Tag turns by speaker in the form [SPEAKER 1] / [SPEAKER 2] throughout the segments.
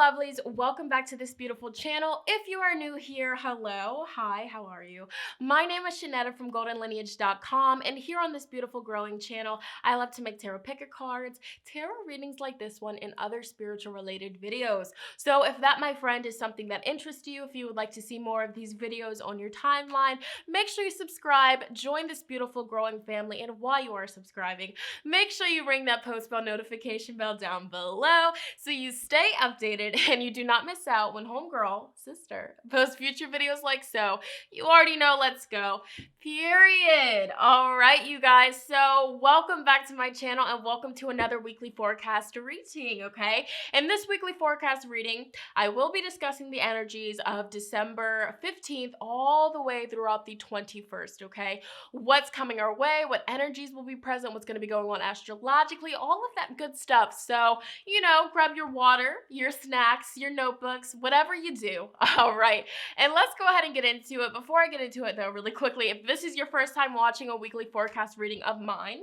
[SPEAKER 1] lovelies, welcome back to this beautiful channel. If you are new here, hello, hi, how are you? My name is Shonnetta from goldenlineage.com, and here on this beautiful growing channel, I love to make tarot picker cards, tarot readings like this one, and other spiritual related videos. So if that, my friend, is something that interests you, if you would like to see more of these videos on your timeline, make sure you subscribe, join this beautiful growing family, and while you are subscribing, make sure you ring that post bell notification bell down below so you stay updated and you do not miss out when homegirl, sister, posts future videos like so. You already know, let's go. Period. All right, you guys. So welcome back to my channel and welcome to another weekly forecast reading, okay? In this weekly forecast reading, I will be discussing the energies of December 15th all the way throughout the 21st, okay? What's coming our way, what energies will be present, what's going to be going on astrologically, all of that good stuff. So, you know, grab your water, your snacks, your notebooks, whatever you do. All right. And let's go ahead and get into it. Before I get into it, though, really quickly, if this is your first time watching a weekly forecast reading of mine,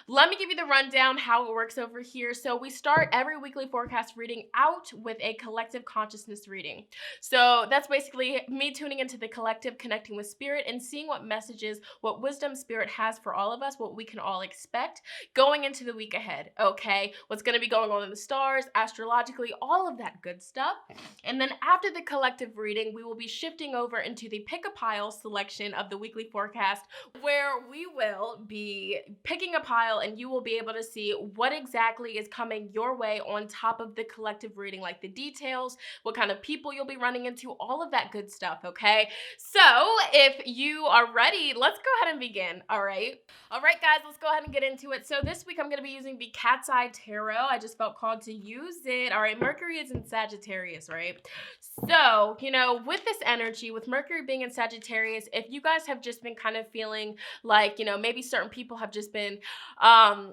[SPEAKER 1] let me give you the rundown how it works over here. So we start every weekly forecast reading out with a collective consciousness reading. So that's basically me tuning into the collective, connecting with spirit, and seeing what messages, what wisdom spirit has for all of us, what we can all expect going into the week ahead, okay? What's going to be going on in the stars, astrologically, all of that good stuff. And then after the collective reading, we will be shifting over into the pick a pile selection of the weekly forecast, where we will be picking a pile and you will be able to see what exactly is coming your way on top of the collective reading, like the details, what kind of people you'll be running into, all of that good stuff, okay? So if you are ready, let's go ahead and begin, all right? All right, guys, let's go ahead and get into it. So this week I'm going to be using the Cat's Eye Tarot. I just felt called to use it. All right, Mercury is in Sagittarius, right? So, you know, with this energy, with Mercury being in Sagittarius, if you guys have just been kind of feeling like, you know, maybe certain people have just been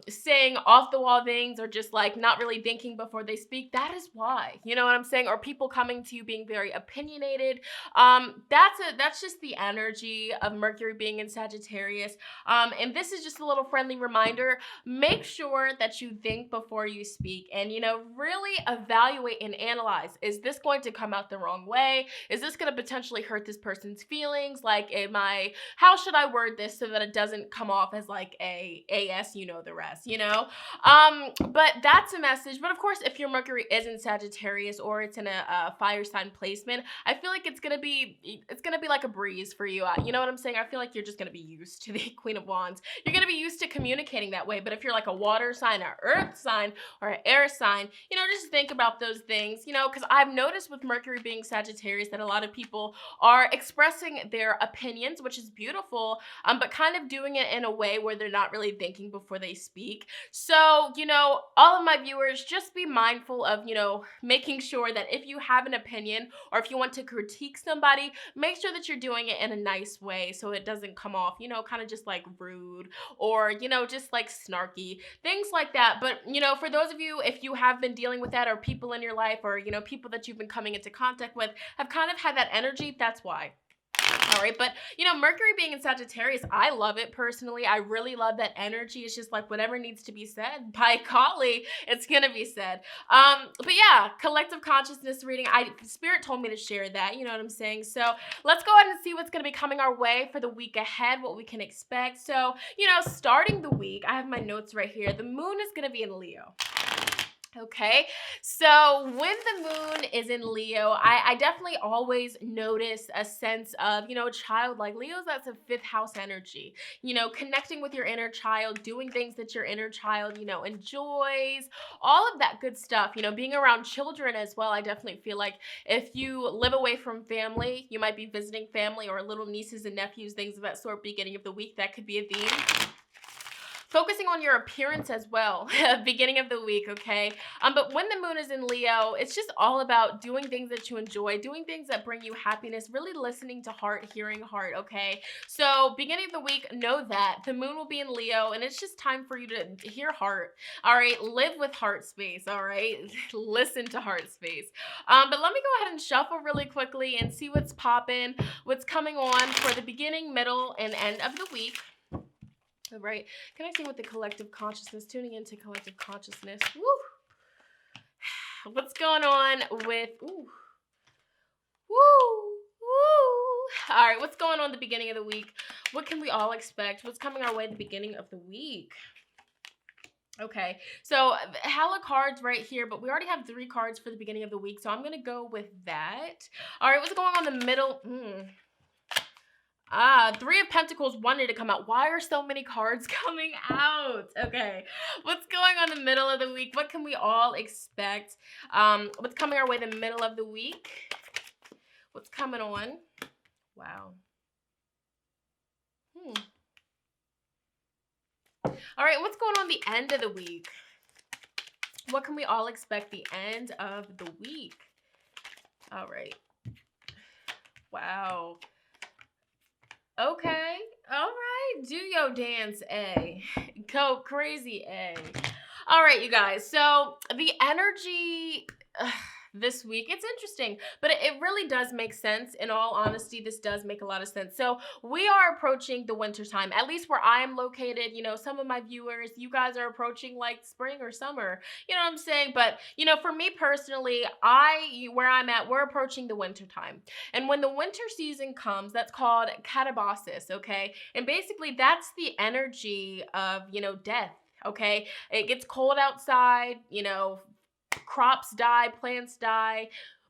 [SPEAKER 1] saying off the wall things or just like not really thinking before they speak, that is why, you know what I'm saying? Or people coming to you being very opinionated. That's just the energy of Mercury being in Sagittarius. And this is just a little friendly reminder. Make sure that you think before you speak and, you know, really evaluate and analyze. Is this going to come out the wrong way? Is this going to potentially hurt this person's feelings? Like, how should I word this so that it doesn't come off as like a AS, you know the rest, you know? But that's a message. But of course, if your Mercury is in Sagittarius or it's in a fire sign placement, I feel like it's gonna be like a breeze for you. You know what I'm saying? I feel like you're just gonna be used to the Queen of Wands. You're gonna be used to communicating that way. But if you're like a water sign, or earth sign, or an air sign, you know, just think about those things, you know, because I've noticed with Mercury being Sagittarius that a lot of people are expressing their opinions, which is beautiful, but kind of doing it in a way where they're not really thinking before they speak. So, you know, all of my viewers, just be mindful of, you know, making sure that if you have an opinion or if you want to critique somebody, make sure that you're doing it in a nice way so it doesn't come off, you know, kind of just like rude or, you know, just like snarky, things like that. But, you know, for those of you, if you have been dealing with that or people in your life or, you know, people that you've been coming into contact with have kind of had that energy, that's why. All right, but you know, Mercury being in Sagittarius, I love it personally. I really love that energy. It's just like whatever needs to be said by Kali, it's gonna be said. But yeah, collective consciousness reading. Spirit told me to share that. You know what I'm saying? So let's go ahead and see what's gonna be coming our way for the week ahead. What we can expect. So you know, starting the week, I have my notes right here. The moon is gonna be in Leo. Okay, so when the moon is in Leo, I definitely always notice a sense of, you know, childlike. Leo's, that's a fifth house energy, you know, connecting with your inner child, doing things that your inner child, you know, enjoys, all of that good stuff, you know, being around children as well. I definitely feel like if you live away from family, you might be visiting family or little nieces and nephews, things of that sort, beginning of the week, that could be a theme. Focusing on your appearance as well, beginning of the week, okay? But when the moon is in Leo, it's just all about doing things that you enjoy, doing things that bring you happiness, really listening to heart, hearing heart, okay? So beginning of the week, know that the moon will be in Leo, and it's just time for you to hear heart, all right? Live with heart space, all right? Listen to heart space. But let me go ahead and shuffle really quickly and see what's popping, what's coming on for the beginning, middle, and end of the week. Right, connecting with the collective consciousness, tuning into collective consciousness. Woo! What's going on with, ooh, woo, woo. All right, what's going on at the beginning of the week? What can we all expect? What's coming our way at the beginning of the week? Okay, so hella cards right here, but we already have 3 cards for the beginning of the week, so I'm going to go with that. All right, what's going on in the middle? 3 of Pentacles wanted to come out. Why are so many cards coming out? Okay, what's going on in the middle of the week? What can we all expect? What's coming our way the middle of the week? What's coming on? Wow. All right, what's going on the end of the week? What can we all expect the end of the week? All right. Wow. Okay. All right. Do your dance, A. Go crazy, A. All right, you guys. So the energy this week, it's interesting, but it really does make sense. In all honesty, this does make a lot of sense. So we are approaching the winter time, at least where I am located. You know, some of my viewers, you guys are approaching like spring or summer. You know what I'm saying? But, you know, for me personally, where I'm at, we're approaching the winter time. And when the winter season comes, that's called katabasis, okay? And basically that's the energy of, you know, death, okay? It gets cold outside, you know, crops die, plants die,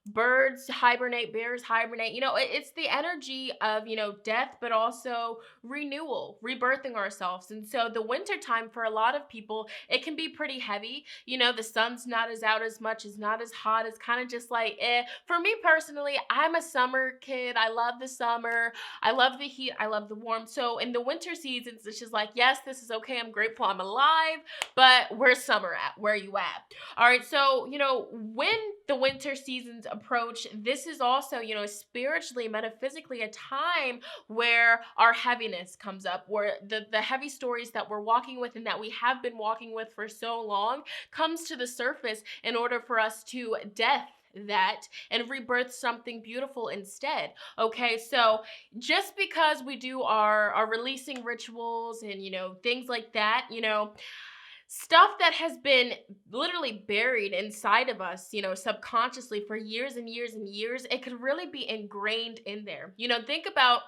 [SPEAKER 1] birds hibernate, bears hibernate. You know, it's the energy of, you know, death, but also renewal, rebirthing ourselves. And so the winter time for a lot of people, it can be pretty heavy. You know, the sun's not as out as much, it's not as hot. It's kind of just like, eh. For me personally, I'm a summer kid. I love the summer. I love the heat. I love the warmth. So in the winter seasons, it's just like, yes, this is okay. I'm grateful I'm alive, but where's summer at? Where are you at? All right. So, you know, when the winter seasons approach, this is also, you know, spiritually, metaphysically a time where our heaviness comes up, where the heavy stories that we're walking with and that we have been walking with for so long comes to the surface in order for us to death that and rebirth something beautiful instead. Okay, so just because we do our releasing rituals and, you know, things like that, you know, stuff that has been literally buried inside of us, you know, subconsciously for years and years and years, it could really be ingrained in there. You know, think about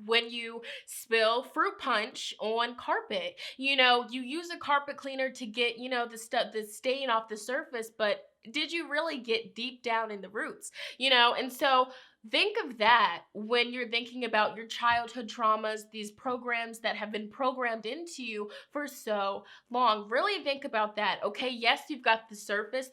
[SPEAKER 1] when you spill fruit punch on carpet. You know, you use a carpet cleaner to get, you know, the stuff, the stain off the surface, but did you really get deep down in the roots? You know, and so think of that when you're thinking about your childhood traumas, these programs that have been programmed into you for so long. Really think about that, okay? Yes, you've got the surface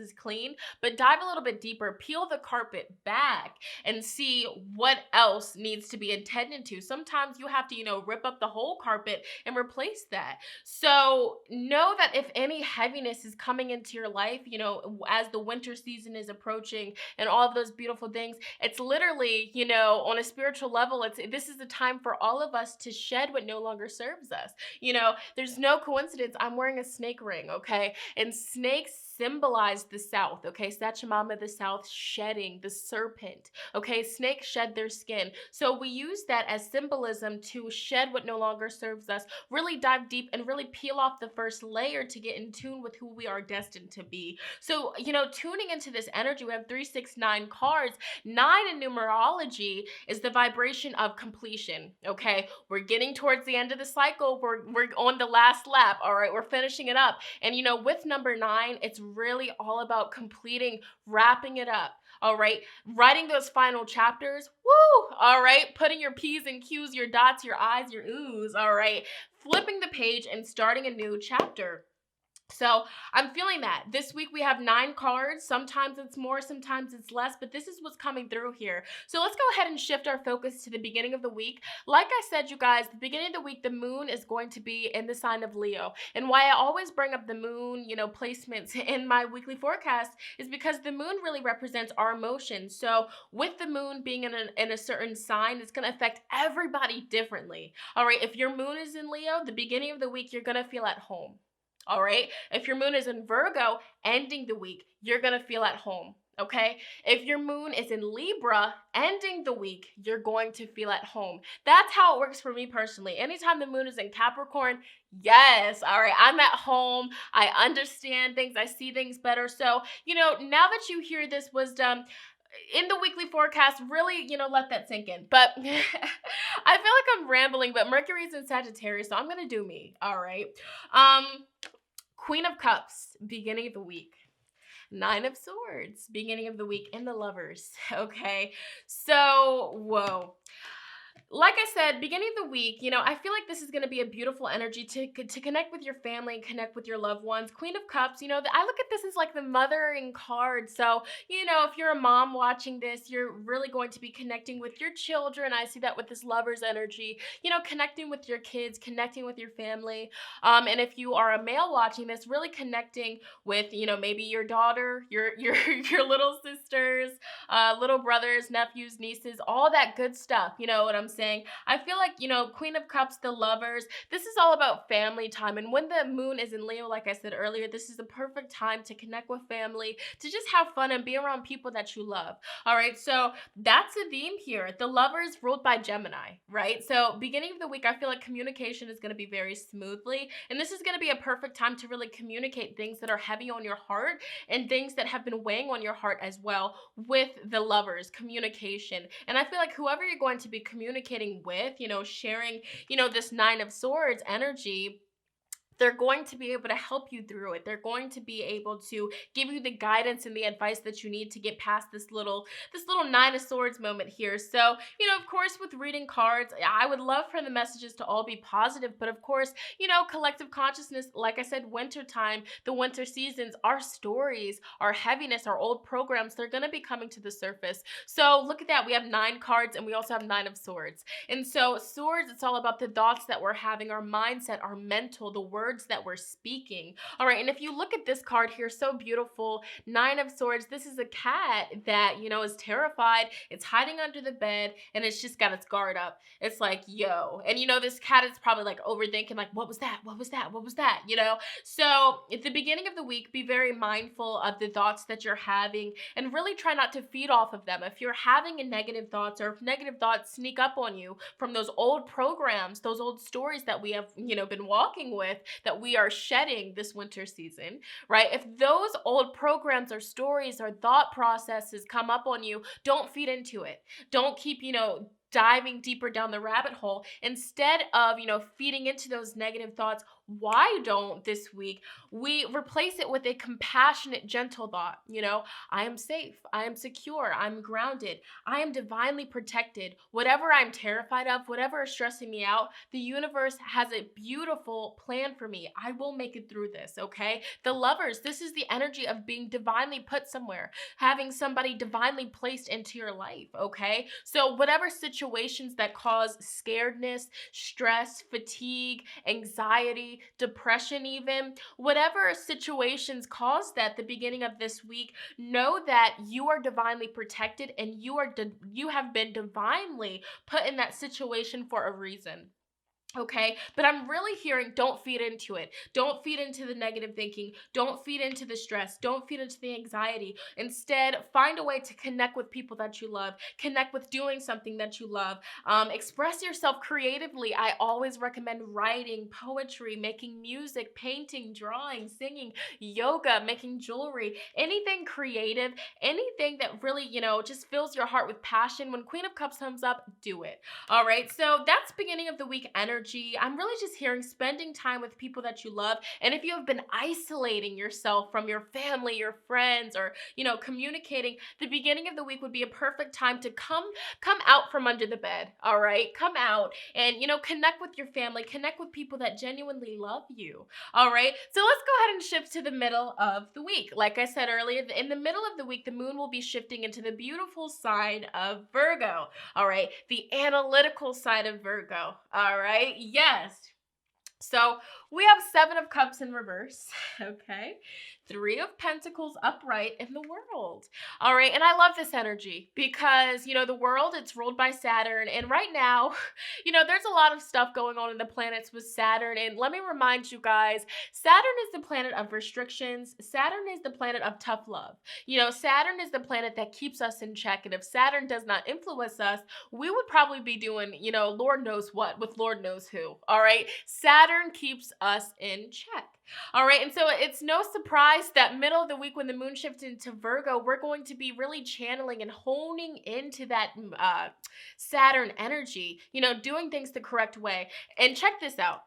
[SPEAKER 1] is clean, but dive a little bit deeper, peel the carpet back and see what else needs to be attended to. Sometimes you have to, you know, rip up the whole carpet and replace that. So know that if any heaviness is coming into your life, you know, as the winter season is approaching and all of those beautiful things, it's literally, you know, on a spiritual level, this is the time for all of us to shed what no longer serves us. You know, there's no coincidence. I'm wearing a snake ring, okay? And snakes symbolize the South, okay? Sachamama, the South, shedding, the serpent, okay? Snakes shed their skin. So we use that as symbolism to shed what no longer serves us, really dive deep and really peel off the first layer to get in tune with who we are destined to be. So, you know, tuning into this energy, we have 3, 6, 9 cards. 9 in numerology is the vibration of completion, okay? We're getting towards the end of the cycle. We're on the last lap, all right? We're finishing it up. And, you know, with number 9, it's really all about completing, wrapping it up, all right? Writing those final chapters, woo, all right? Putting your P's and Q's, your dots, your I's, your oohs, all right? Flipping the page and starting a new chapter. So I'm feeling that. This week we have 9 cards. Sometimes it's more, sometimes it's less, but this is what's coming through here. So let's go ahead and shift our focus to the beginning of the week. Like I said, you guys, the beginning of the week, the moon is going to be in the sign of Leo. And why I always bring up the moon, you know, placements in my weekly forecast is because the moon really represents our emotions. So with the moon being in a certain sign, it's going to affect everybody differently. All right. If your moon is in Leo, the beginning of the week, you're going to feel at home. All right. If your moon is in Virgo, ending the week, you're going to feel at home. okay? If your moon is in Libra, ending the week, you're going to feel at home. That's how it works for me personally. Anytime the moon is in Capricorn, yes, all right, I'm at home. I understand things. I see things better. So, now that you hear this wisdom, in the weekly forecast, really, let that sink in. But I feel like I'm rambling, but Mercury's in Sagittarius, so I'm going to do me, all right? Um, Queen of Cups, beginning of the week. Nine of Swords, beginning of the week, in the Lovers, okay? So, whoa. Like I said, beginning of the week, I feel like this is going to be a beautiful energy to connect with your family and connect with your loved ones. Queen of Cups, I look at this as like the mothering card. So, if you're a mom watching this, you're really going to be connecting with your children. I see that with this lover's energy, connecting with your kids, connecting with your family. And if you are a male watching this, really connecting with, maybe your daughter, your little sisters, little brothers, nephews, nieces, all that good stuff. You know what I'm saying? I feel like, Queen of Cups, the Lovers, this is all about family time. And when the moon is in Leo, like I said earlier, this is the perfect time to connect with family, to just have fun and be around people that you love. All right. So that's the theme here. The Lovers ruled by Gemini, right? So beginning of the week, I feel like communication is going to be very smoothly. And this is going to be a perfect time to really communicate things that are heavy on your heart and things that have been weighing on your heart as well with the Lovers, communication. And I feel like whoever you're going to be communicating with, sharing, this Nine of Swords energy, they're going to be able to help you through it. They're going to be able to give you the guidance and the advice that you need to get past this little Nine of Swords moment here. So, of course, with reading cards, I would love for the messages to all be positive, but of course, collective consciousness, like I said, winter time, the winter seasons, our stories, our heaviness, our old programs, they're going to be coming to the surface. So look at that. We have 9 cards and we also have 9 of Swords. And so swords, it's all about the thoughts that we're having, our mindset, our mental, the words that we're speaking. All right, and if you look at this card here, so beautiful, 9 of Swords, this is a cat that, is terrified. It's hiding under the bed and it's just got its guard up. It's like, yo. And this cat is probably like overthinking, like, what was that? What was that? What was that? So at the beginning of the week, be very mindful of the thoughts that you're having and really try not to feed off of them. If you're having a negative thoughts, or if negative thoughts sneak up on you from those old programs, those old stories that we have, been walking with, that we are shedding this winter season, right? If those old programs or stories or thought processes come up on you, don't feed into it. Don't keep, diving deeper down the rabbit hole. Instead of, feeding into those negative thoughts, why don't this week we replace it with a compassionate, gentle thought? I am safe. I am secure. I'm grounded. I am divinely protected. Whatever I'm terrified of, whatever is stressing me out, the universe has a beautiful plan for me. I will make it through this, okay? The Lovers, this is the energy of being divinely put somewhere, having somebody divinely placed into your life, okay? So whatever situations that cause scaredness, stress, fatigue, anxiety, depression, even whatever situations cause that, the beginning of this week, know that you are divinely protected and you have been divinely put in that situation for a reason. Okay, but I'm really hearing, don't feed into it. Don't feed into the negative thinking. Don't feed into the stress. Don't feed into the anxiety. Instead, find a way to connect with people that you love. Connect with doing something that you love. Express yourself creatively. I always recommend writing, poetry, making music, painting, drawing, singing, yoga, making jewelry, anything creative, anything that really, just fills your heart with passion. When Queen of Cups comes up, do it. All right, so that's beginning of the week energy. I'm really just hearing spending time with people that you love. And if you have been isolating yourself from your family, your friends, or, communicating, the beginning of the week would be a perfect time to come out from under the bed. All right, come out and, connect with your family, connect with people that genuinely love you. All right, so let's go ahead and shift to the middle of the week. Like I said earlier, in the middle of the week, the moon will be shifting into the beautiful sign of Virgo. All right, the analytical side of Virgo. All right, yes. So we have 7 of Cups in reverse, okay? Three of Pentacles upright in the world. All right, and I love this energy because, the world, it's ruled by Saturn, and right now, there's a lot of stuff going on in the planets with Saturn, and let me remind you guys, Saturn is the planet of restrictions. Saturn is the planet of tough love. Saturn is the planet that keeps us in check, and if Saturn does not influence us, we would probably be doing, Lord knows what with Lord knows who. All right, Saturn keeps us in check. All right, and so it's no surprise that middle of the week when the moon shifts into Virgo, we're going to be really channeling and honing into that Saturn energy, doing things the correct way. And check this out.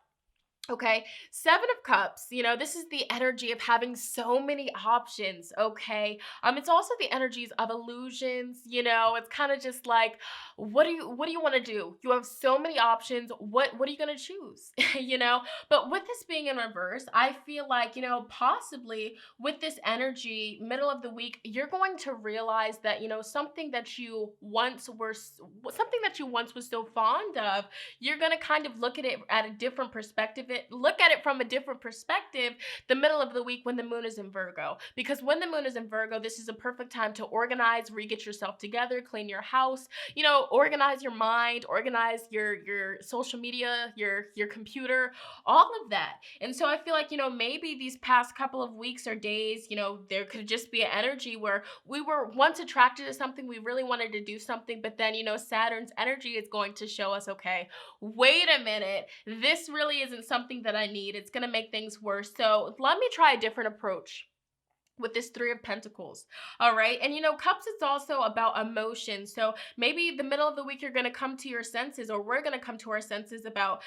[SPEAKER 1] Okay, Seven of Cups, this is the energy of having so many options, okay? It's also the energies of illusions, it's kind of just like, what do you want to do? You have so many options. What are you going to choose? But with this being in reverse, I feel like, possibly with this energy, middle of the week, you're going to realize that, something that you once was so fond of, you're going to kind of look at it at a different perspective. Look at it from a different perspective the middle of the week when the moon is in Virgo. Because when the moon is in Virgo, this is a perfect time to organize, get yourself together, clean your house, organize your mind, organize your social media, your computer, all of that. And so I feel like, maybe these past couple of weeks or days, there could just be an energy where we were once attracted to something, we really wanted to do something, but then, Saturn's energy is going to show us, okay, wait a minute, this really isn't something that I need. It's going to make things worse. So let me try a different approach with this Three of Pentacles. All right. And Cups, it's also about emotion. So maybe the middle of the week, you're going to come to your senses, or we're going to come to our senses about,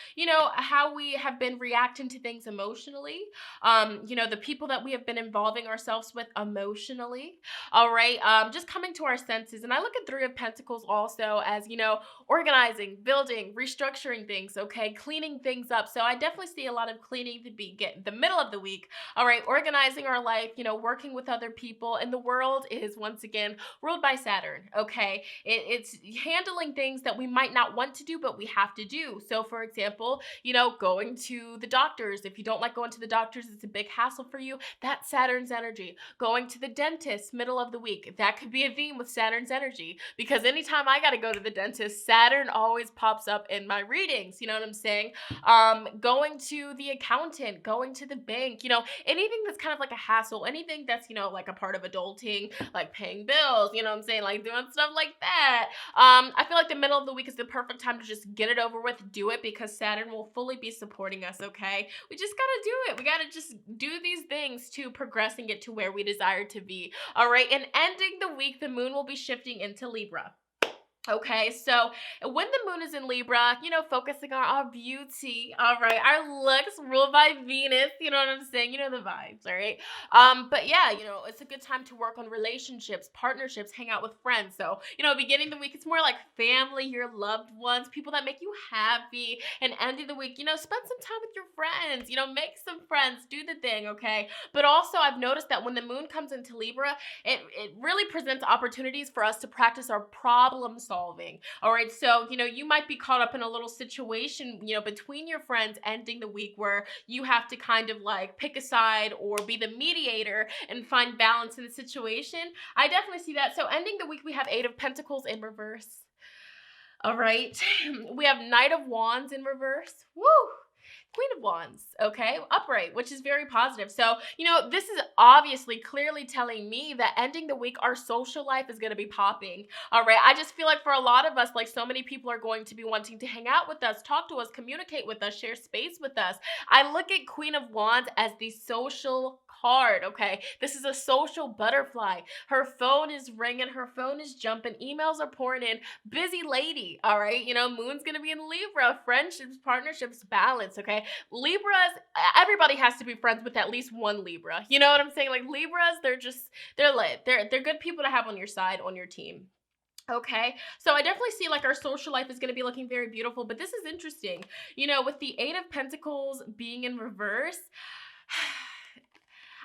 [SPEAKER 1] how we have been reacting to things emotionally. The people that we have been involving ourselves with emotionally. All right. Just coming to our senses. And I look at Three of Pentacles also as, organizing, building, restructuring things. Okay. Cleaning things up. So I definitely see a lot of cleaning to get the middle of the week. All right. Organizing our life, working with other people, and the world is once again ruled by Saturn. Okay, it's handling things that we might not want to do, but we have to do. So for example, going to the doctors. If you don't like going to the doctors, it's a big hassle for you. That's Saturn's energy. Going to the dentist middle of the week, that could be a theme with Saturn's energy, because anytime I got to go to the dentist, Saturn always pops up in my readings. You know what I'm saying? Going to the accountant, going to the bank, anything that's kind of like a hassle, anything that's, like a part of adulting, like paying bills, you know what I'm saying? Like doing stuff like that. I feel like the middle of the week is the perfect time to just get it over with, do it, because Saturn will fully be supporting us, okay? We just gotta do it. We gotta just do these things to progress and get to where we desire to be, all right? And ending the week, the moon will be shifting into Libra. Okay, so when the moon is in Libra, focusing on our beauty, all right, our looks ruled by Venus, you know what I'm saying? The vibes, all right? But yeah, it's a good time to work on relationships, partnerships, hang out with friends. So, beginning of the week, it's more like family, your loved ones, people that make you happy, and ending the week, spend some time with your friends, make some friends, do the thing, okay? But also, I've noticed that when the moon comes into Libra, it really presents opportunities for us to practice our problem solving. All right. So, you might be caught up in a little situation, between your friends ending the week where you have to kind of like pick a side or be the mediator and find balance in the situation. I definitely see that. So ending the week, we have Eight of Pentacles in reverse. All right. We have Knight of Wands in reverse. Woo! Queen of Wands, okay, upright, which is very positive. So, this is obviously clearly telling me that ending the week, our social life is going to be popping, all right? I just feel like for a lot of us, like so many people are going to be wanting to hang out with us, talk to us, communicate with us, share space with us. I look at Queen of Wands as the social card, okay? This is a social butterfly. Her phone is ringing, her phone is jumping, emails are pouring in, busy lady, all right? Moon's going to be in Libra, friendships, partnerships, balance, okay? Libras, everybody has to be friends with at least one Libra. You know what I'm saying? Like Libras, they're lit. They're good people to have on your side, on your team. Okay, so I definitely see like our social life is going to be looking very beautiful, but this is interesting. With the Eight of Pentacles being in reverse,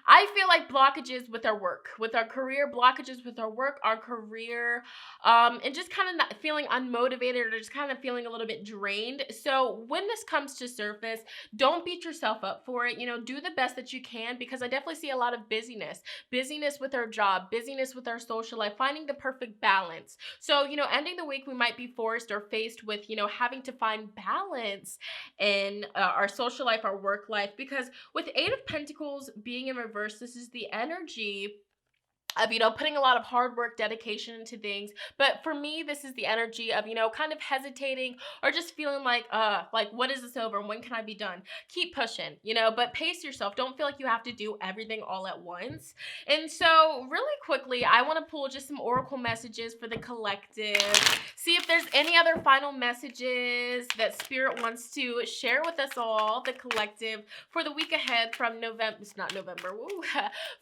[SPEAKER 1] I feel like blockages with our work, with our career, blockages with our work, our career, and just kind of not feeling unmotivated or just kind of feeling a little bit drained. So when this comes to surface, don't beat yourself up for it. Do the best that you can, because I definitely see a lot of busyness with our job, busyness with our social life, finding the perfect balance. So, ending the week, we might be forced or faced with, having to find balance in our social life, our work life, because with Eight of Pentacles being in reverse, this is the energy of, putting a lot of hard work, dedication into things. But for me, this is the energy of, kind of hesitating or just feeling like, what is this over? When can I be done? Keep pushing, but pace yourself. Don't feel like you have to do everything all at once. And so really quickly, I want to pull just some oracle messages for the collective. See if there's any other final messages that Spirit wants to share with us all, the collective, for the week ahead from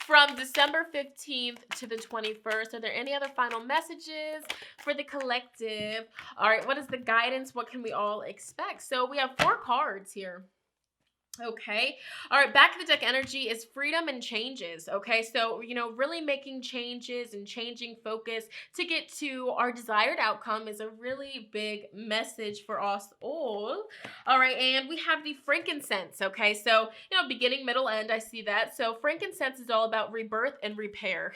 [SPEAKER 1] from December 15th to the 21st. Are there any other final messages for the collective? All right, what is the guidance? What can we all expect? So we have 4 cards here. Okay. All right. Back of the deck energy is freedom and changes. Okay. So, really making changes and changing focus to get to our desired outcome is a really big message for us all. All right. And we have the frankincense. Okay. So, beginning, middle, end, I see that. So frankincense is all about rebirth and repair,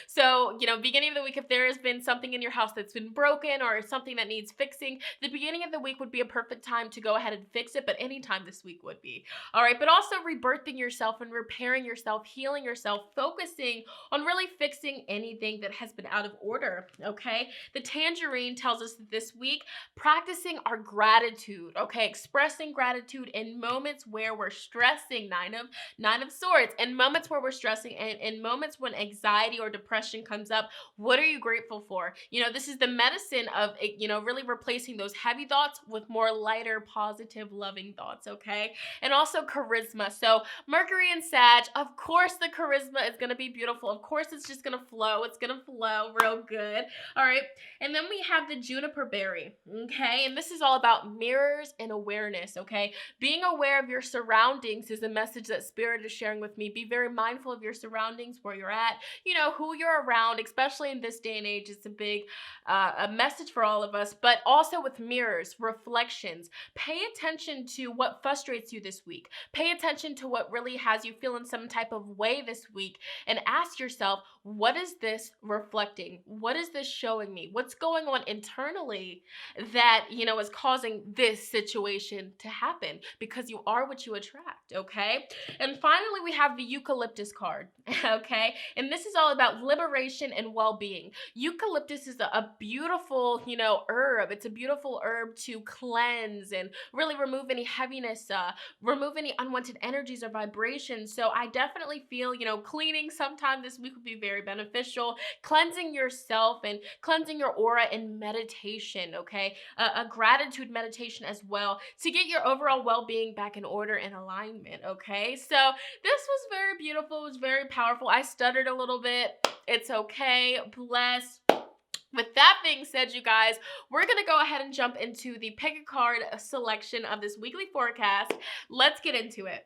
[SPEAKER 1] So, beginning of the week, if there has been something in your house that's been broken or something that needs fixing, the beginning of the week would be a perfect time to go ahead and fix it. But anytime this week would be. All right, but also rebirthing yourself and repairing yourself, healing yourself, focusing on really fixing anything that has been out of order, okay? The tangerine tells us that this week, practicing our gratitude, okay? Expressing gratitude in moments where we're stressing, nine of swords, in moments where we're stressing and in moments when anxiety or depression comes up. What are you grateful for? This is the medicine of, really replacing those heavy thoughts with more lighter, positive, loving thoughts, okay? And also charisma. So Mercury and Sag, of course the charisma is going to be beautiful. Of course it's just going to flow. It's going to flow real good. All right. And then we have the juniper berry. Okay. And this is all about mirrors and awareness. Okay. Being aware of your surroundings is a message that Spirit is sharing with me. Be very mindful of your surroundings, where you're at, who you're around, especially in this day and age. It's a big a message for all of us, but also with mirrors, reflections. Pay attention to what frustrates you this week. Pay attention to what really has you feeling some type of way this week, and ask yourself, what is this reflecting? What is this showing me? What's going on internally that, is causing this situation to happen? Because you are what you attract, okay? And finally, we have the eucalyptus card, okay? And this is all about liberation and well-being. Eucalyptus is a beautiful, herb. It's a beautiful herb to cleanse and really remove any heaviness, remove any unwanted energies or vibrations. So I definitely feel, cleaning sometime this week would be very beneficial. Cleansing yourself and cleansing your aura in meditation, okay? A gratitude meditation as well, to get your overall well-being back in order and alignment, okay? So this was very beautiful. It was very powerful. I stuttered a little bit. It's okay. Bless. With that being said, you guys, we're going to go ahead and jump into the pick a card selection of this weekly forecast. Let's get into it.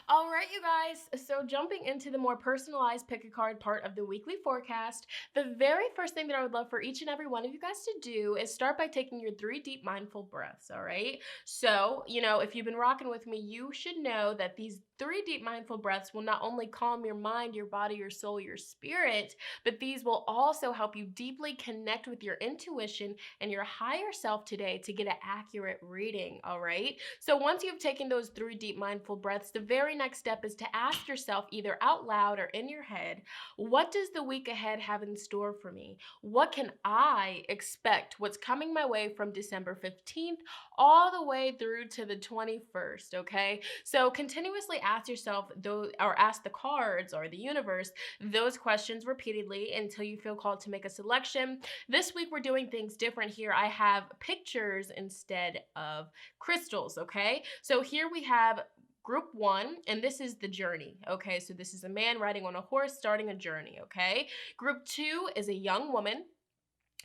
[SPEAKER 1] All right, you guys, so jumping into the more personalized pick a card part of the weekly forecast, the very first thing that I would love for each and every one of you guys to do is start by taking your 3 deep mindful breaths, all right? So, if you've been rocking with me, you should know that these 3 deep mindful breaths will not only calm your mind, your body, your soul, your spirit, but these will also help you deeply connect with your intuition and your higher self today to get an accurate reading, all right? So once you've taken those 3 deep mindful breaths, the very next step is to ask yourself, either out loud or in your head, what does the week ahead have in store for me? What can I expect? What's coming my way from December 15th all the way through to the 21st, okay? So continuously ask yourself those, or ask the cards or the universe those questions repeatedly until you feel called to make a selection. This week we're doing things different here. I have pictures instead of crystals, okay? So here we have Group 1, and this is the journey, okay? So this is a man riding on a horse starting a journey, okay? Group 2 is a young woman.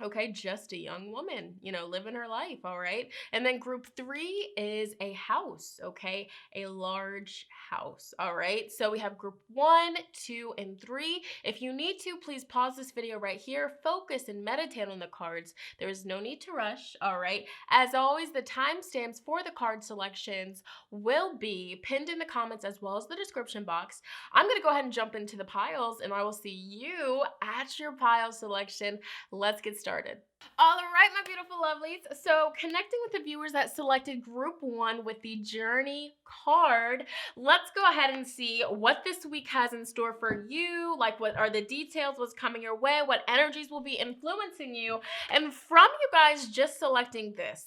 [SPEAKER 1] Okay, just a young woman, living her life, all right? And then group 3 is a house, okay? A large house, all right? So we have group 1, 2, and 3. If you need to, please pause this video right here, focus and meditate on the cards. There is no need to rush, all right? As always, the timestamps for the card selections will be pinned in the comments as well as the description box. I'm going to go ahead and jump into the piles, and I will see you at your pile selection. Let's get started. All right, my beautiful lovelies. So connecting with the viewers that selected group 1 with the journey card, let's go ahead and see what this week has in store for you. Like, what are the details, what's coming your way, what energies will be influencing you. And from you guys just selecting this,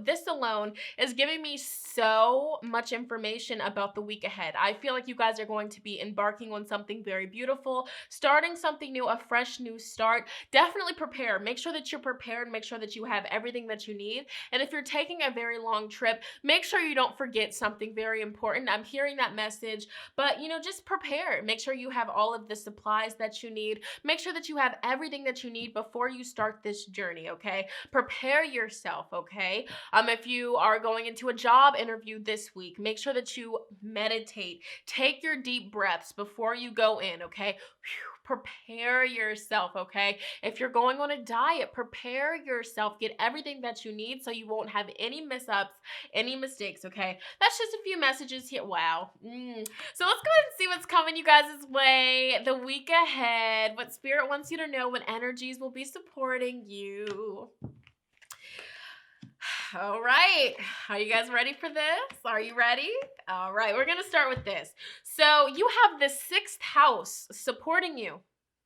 [SPEAKER 1] this alone is giving me so much information about the week ahead. I feel like you guys are going to be embarking on something very beautiful, starting something new, a fresh new start. Definitely prepare. Make sure that you're prepared. Make sure that you have everything that you need. And if you're taking a very long trip, make sure you don't forget something very important. I'm hearing that message, but just prepare. Make sure you have all of the supplies that you need. Make sure that you have everything that you need before you start this journey, okay? Prepare yourself, okay? If you are going into a job interview this week, make sure that you meditate. Take your deep breaths before you go in, okay? Prepare yourself, okay? If you're going on a diet, prepare yourself. Get everything that you need so you won't have any mess-ups, any mistakes, okay? That's just a few messages here. Wow. So let's go ahead and see what's coming you guys' way the week ahead, what Spirit wants you to know, what energies will be supporting you. All right. Are you guys ready for this? Are you ready? All right. We're going to start with this. So you have the 6th house supporting you.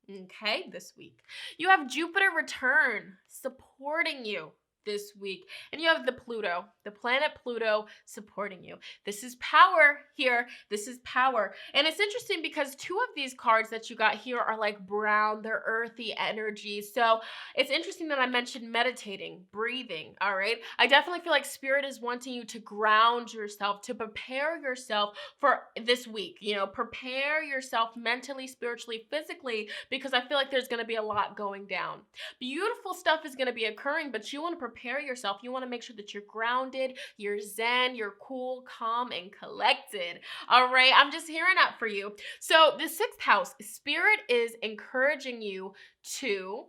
[SPEAKER 1] Okay, this week. You have Jupiter return supporting you this week. And you have the planet Pluto supporting you. This is power here. This is power. And it's interesting because 2 of these cards that you got here are like brown, they're earthy energy. So it's interesting that I mentioned meditating, breathing, all right? I definitely feel like Spirit is wanting you to ground yourself, to prepare yourself for this week. Prepare yourself mentally, spiritually, physically, because I feel like there's going to be a lot going down. Beautiful stuff is going to be occurring, but you want to prepare yourself. You want to make sure that you're grounded, you're zen, you're cool, calm, and collected. All right, I'm just hearing that for you. So the 6th house, Spirit is encouraging you to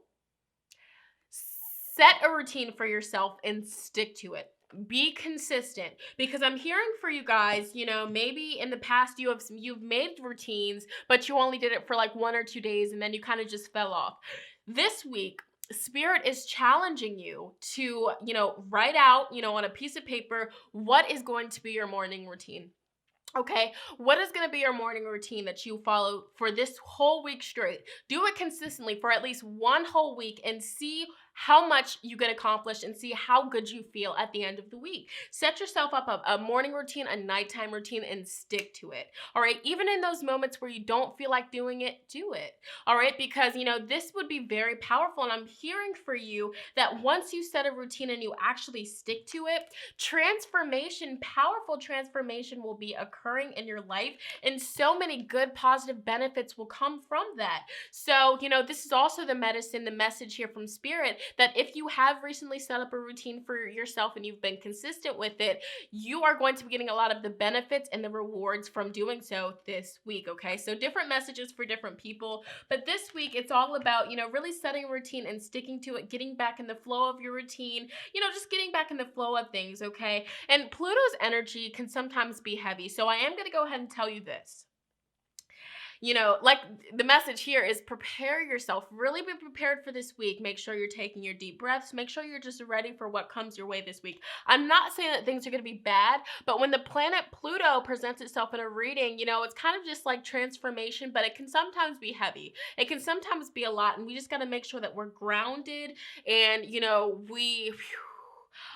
[SPEAKER 1] set a routine for yourself and stick to it. Be consistent, because I'm hearing for you guys, maybe in the past you've made routines, but you only did it for like 1 or 2 days and then you kind of just fell off. This week, Spirit is challenging you to, write out, on a piece of paper, what is going to be your morning routine. Okay, what is going to be your morning routine that you follow for this whole week straight? Do it consistently for at least 1 whole week and see how much you get accomplished and see how good you feel at the end of the week. Set yourself up a morning routine, a nighttime routine, and stick to it. All right, even in those moments where you don't feel like doing it, do it. All right, because this would be very powerful, and I'm hearing for you that once you set a routine and you actually stick to it, transformation, powerful transformation will be occurring in your life, and so many good positive benefits will come from that. So, this is also the medicine, the message here from Spirit, that if you have recently set up a routine for yourself and you've been consistent with it, you are going to be getting a lot of the benefits and the rewards from doing so this week, okay? So different messages for different people, but this week it's all about, really setting a routine and sticking to it, getting back in the flow of your routine, just getting back in the flow of things, okay? And Pluto's energy can sometimes be heavy, so I am going to go ahead and tell you this. Like the message here is prepare yourself. Really be prepared for this week. Make sure you're taking your deep breaths. Make sure you're just ready for what comes your way this week. I'm not saying that things are going to be bad, but when the planet Pluto presents itself in a reading, it's kind of just like transformation, but it can sometimes be heavy. It can sometimes be a lot, and we just got to make sure that we're grounded and, we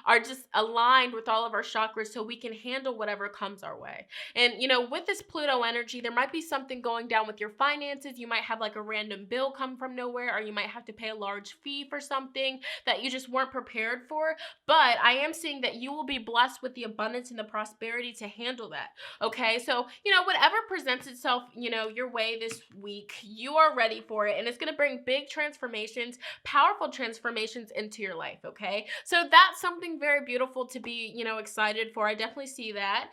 [SPEAKER 1] are just aligned with all of our chakras so we can handle whatever comes our way. And, with this Pluto energy, there might be something going down with your finances. You might have like a random bill come from nowhere, or you might have to pay a large fee for something that you just weren't prepared for. But I am seeing that you will be blessed with the abundance and the prosperity to handle that. Okay. So, whatever presents itself, your way this week, you are ready for it. And it's going to bring big transformations, powerful transformations into your life. Okay. So that's something very beautiful to be, excited for. I definitely see that.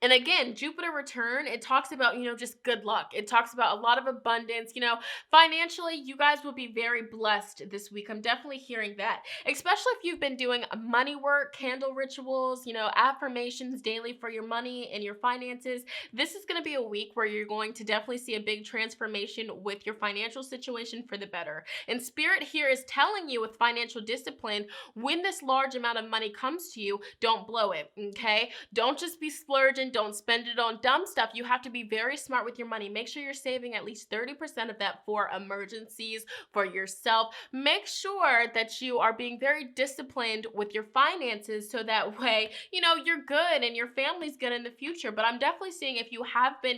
[SPEAKER 1] And again, Jupiter return, it talks about, just good luck. It talks about a lot of abundance. Financially, you guys will be very blessed this week. I'm definitely hearing that, especially if you've been doing money work, candle rituals, affirmations daily for your money and your finances. This is going to be a week where you're going to definitely see a big transformation with your financial situation for the better. And Spirit here is telling you with financial discipline, when this large amount of money comes to you, don't blow it, okay? Don't just be splurging. Don't spend it on dumb stuff. You have to be very smart with your money. Make sure you're saving at least 30% of that for emergencies, for yourself. Make sure that you are being very disciplined with your finances so that way, you're good and your family's good in the future. But I'm definitely seeing if you have been,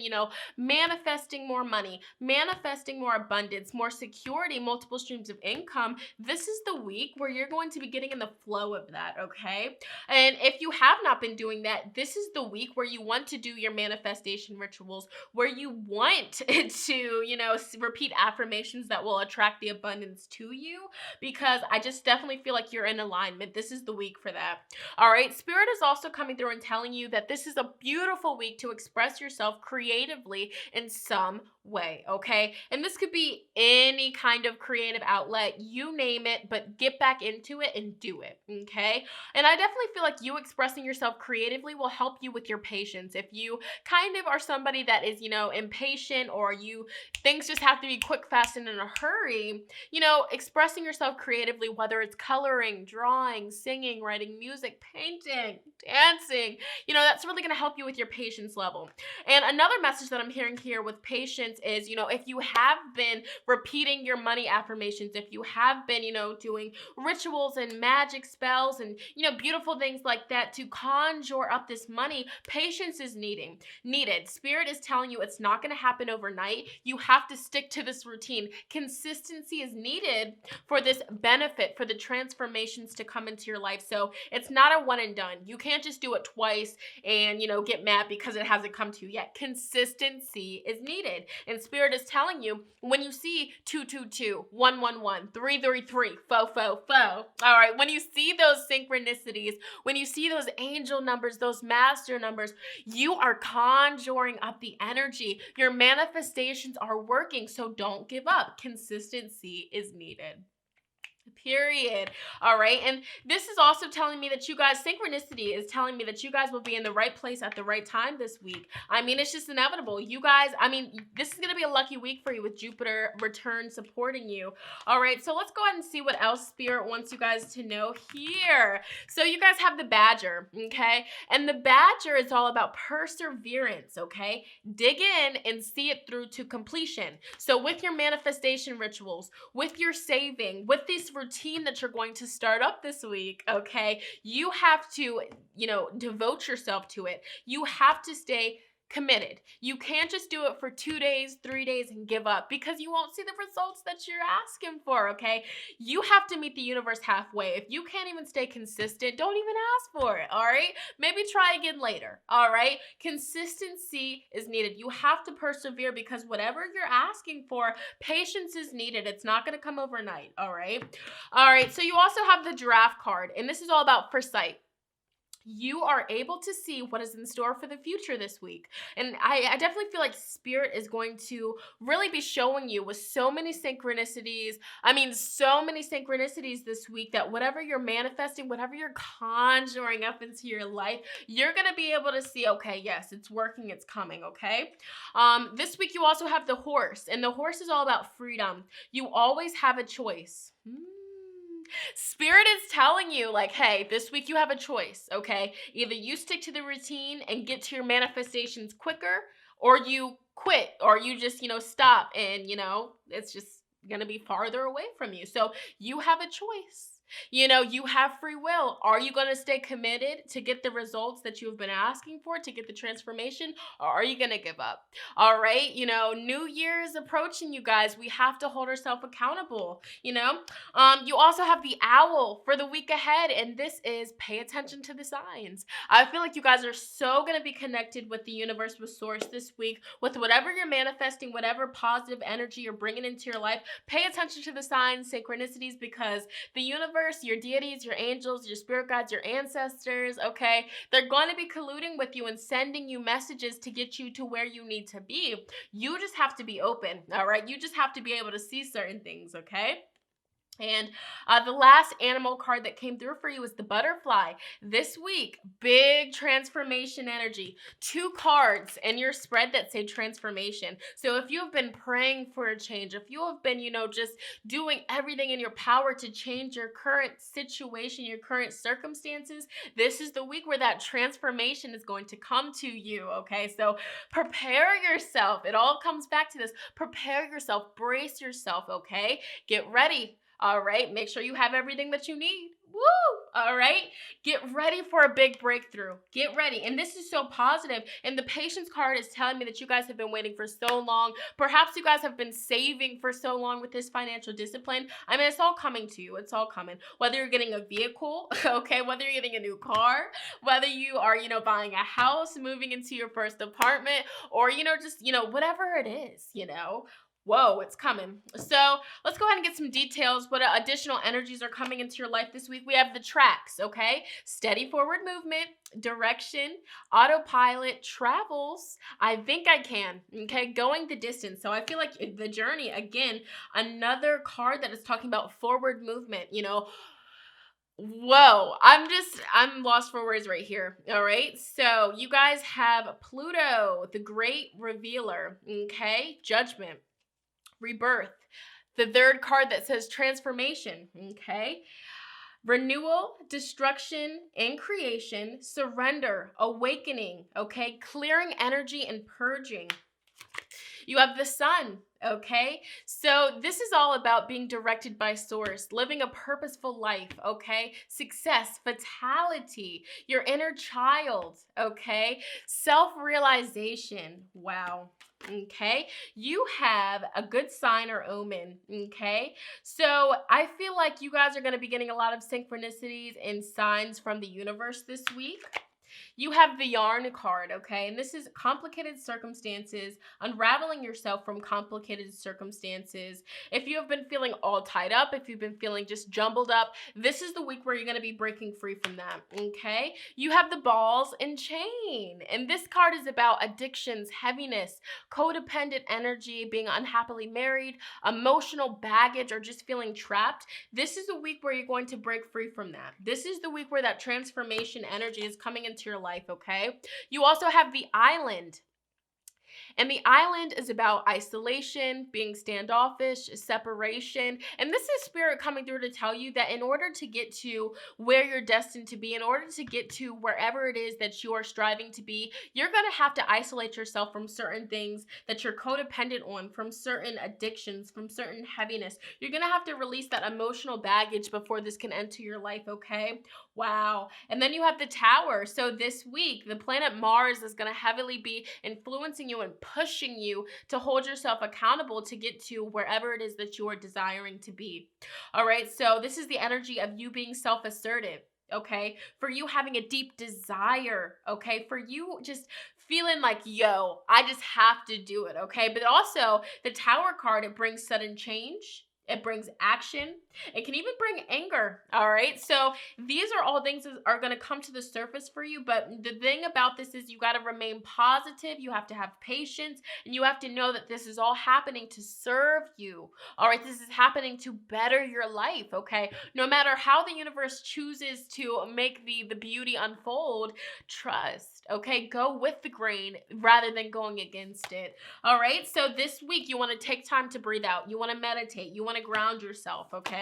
[SPEAKER 1] manifesting more money, manifesting more abundance, more security, multiple streams of income, this is the week where you're going to be getting in the flow of that, okay? And if you have not been doing that, this is the week where you want to do your manifestation rituals, where you want to, repeat affirmations that will attract the abundance to you, because I just definitely feel like you're in alignment. This is the week for that. All right. Spirit is also coming through and telling you that this is a beautiful week to express yourself creatively in some way. Okay. And this could be any kind of creative outlet, you name it, but get back into it and do it. Okay. And I definitely feel like you expressing yourself creatively will help you with your patience. If you kind of are somebody that is, impatient, or things just have to be quick, fast, and in a hurry, expressing yourself creatively, whether it's coloring, drawing, singing, writing music, painting, dancing, that's really going to help you with your patience level. And another message that I'm hearing here with patience is, if you have been repeating your money affirmations, if you have been, doing rituals and magic spells and, beautiful things like that to conjure up this money, patience is needed. Spirit is telling you it's not going to happen overnight. You have to stick to this routine. Consistency is needed for this benefit, for the transformations to come into your life. So it's not a one and done. You can't just do it twice and, get mad because it hasn't come to you yet. Consistency is needed. And Spirit is telling you, when you see 222, 111, 333, fo, all right, when you see those synchronicities, when you see those angel numbers, those master numbers, you are conjuring up the energy. Your manifestations are working, so don't give up. Consistency is needed. Period. All right. And this is also telling me that you guys, synchronicity is telling me that you guys will be in the right place at the right time this week. I mean, it's just inevitable. You guys, this is going to be a lucky week for you with Jupiter return supporting you. All right. So let's go ahead and see what else Spirit wants you guys to know here. So you guys have the Badger. Okay. And the Badger is all about perseverance. Okay. Dig in and see it through to completion. So with your manifestation rituals, with your saving, with this routine that you're going to start up this week, okay, you have to, devote yourself to it. You have to stay committed. You can't just do it for 2 days, 3 days and give up, because you won't see the results that you're asking for, okay? You have to meet the universe halfway. If you can't even stay consistent, don't even ask for it, all right? Maybe try again later, all right? Consistency is needed. You have to persevere, because whatever you're asking for, patience is needed. It's not going to come overnight, all right? All right, so you also have the Giraffe card, and this is all about foresight. You are able to see what is in store for the future this week. And I definitely feel like Spirit is going to really be showing you with so many synchronicities. So many synchronicities this week, that whatever you're manifesting, whatever you're conjuring up into your life, you're going to be able to see, okay, yes, it's working, it's coming, okay? This week you also have the Horse, and the Horse is all about freedom. You always have a choice. Spirit is telling you, like, hey, this week you have a choice, okay? Either you stick to the routine and get to your manifestations quicker, or you quit, or you just, stop, and, it's just going to be farther away from you. So you have a choice. You know, you have free will. Are you going to stay committed to get the results that you've been asking for, to get the transformation, or are you going to give up? All right. You know, New Year is approaching, you guys. We have to hold ourselves accountable, you know? You also have the owl for the week ahead, and this is pay attention to the signs. I feel like you guys are so going to be connected with the universe, with source this week, with whatever you're manifesting, whatever positive energy you're bringing into your life. Pay attention to the signs, synchronicities, because the universe, your deities, your angels, your spirit guides, your ancestors, okay, they're going to be colluding with you and sending you messages to get you to where you need to be. You just have to be open, all right? You just have to be able to see certain things, okay? And the last animal card that came through for you is the butterfly. This week, big transformation energy. 2 cards in your spread that say transformation. So if you have been praying for a change, if you have been, you know, just doing everything in your power to change your current situation, your current circumstances, this is the week where that transformation is going to come to you, okay? So prepare yourself. It all comes back to this. Prepare yourself. Brace yourself, okay? Get ready. All right, make sure you have everything that you need. Woo! All right, get ready for a big breakthrough. Get ready. And this is so positive. And the patience card is telling me that you guys have been waiting for so long. Perhaps you guys have been saving for so long with this financial discipline. I mean, it's all coming to you. It's all coming. Whether you're getting a vehicle, okay, whether you're getting a new car, whether you are, you know, buying a house, moving into your first apartment, or, you know, just, you know, whatever it is, you know. Whoa, it's coming. So let's go ahead and get some details. What additional energies are coming into your life this week? We have the tracks, okay? Steady forward movement, direction, autopilot, travels. I think I can, okay? Going the distance. So I feel like the journey, again, another card that is talking about forward movement, you know. Whoa, I'm lost for words right here. All right. So you guys have Pluto, the great revealer, okay? Judgment. Rebirth. The 3rd card that says transformation, okay? Renewal, destruction, and creation, surrender, awakening, okay? Clearing energy and purging. You have the sun, okay? So this is all about being directed by source, living a purposeful life, okay? Success, vitality, your inner child, okay? Self-realization, wow. Okay, you have a good sign or omen. Okay, so I feel like you guys are going to be getting a lot of synchronicities and signs from the universe this week. You have the yarn card, okay? And this is complicated circumstances, unraveling yourself from complicated circumstances. If you have been feeling all tied up, if you've been feeling just jumbled up, this is the week where you're going to be breaking free from that, okay? You have the balls and chain. And this card is about addictions, heaviness, codependent energy, being unhappily married, emotional baggage, or just feeling trapped. This is a week where you're going to break free from that. This is the week where that transformation energy is coming into your life, okay? You also have the island. And the island is about isolation, being standoffish, separation. And this is spirit coming through to tell you that in order to get to where you're destined to be, in order to get to wherever it is that you are striving to be, you're going to have to isolate yourself from certain things that you're codependent on, from certain addictions, from certain heaviness. You're going to have to release that emotional baggage before this can enter your life, okay? Wow. And then you have the tower. So this week, the planet Mars is going to heavily be influencing you and pushing you to hold yourself accountable to get to wherever it is that you are desiring to be. All right. So this is the energy of you being self-assertive. Okay. For you having a deep desire. Okay. For you just feeling like, yo, I just have to do it. Okay. But also the tower card, it brings sudden change. It brings action. It can even bring anger, all right? So these are all things that are going to come to the surface for you, but the thing about this is you got to remain positive. You have to have patience, and you have to know that this is all happening to serve you, all right? This is happening to better your life, okay? No matter how the universe chooses to make the beauty unfold, trust, okay? Go with the grain rather than going against it, all right? So this week, you want to take time to breathe out. You want to meditate. You want to ground yourself, okay?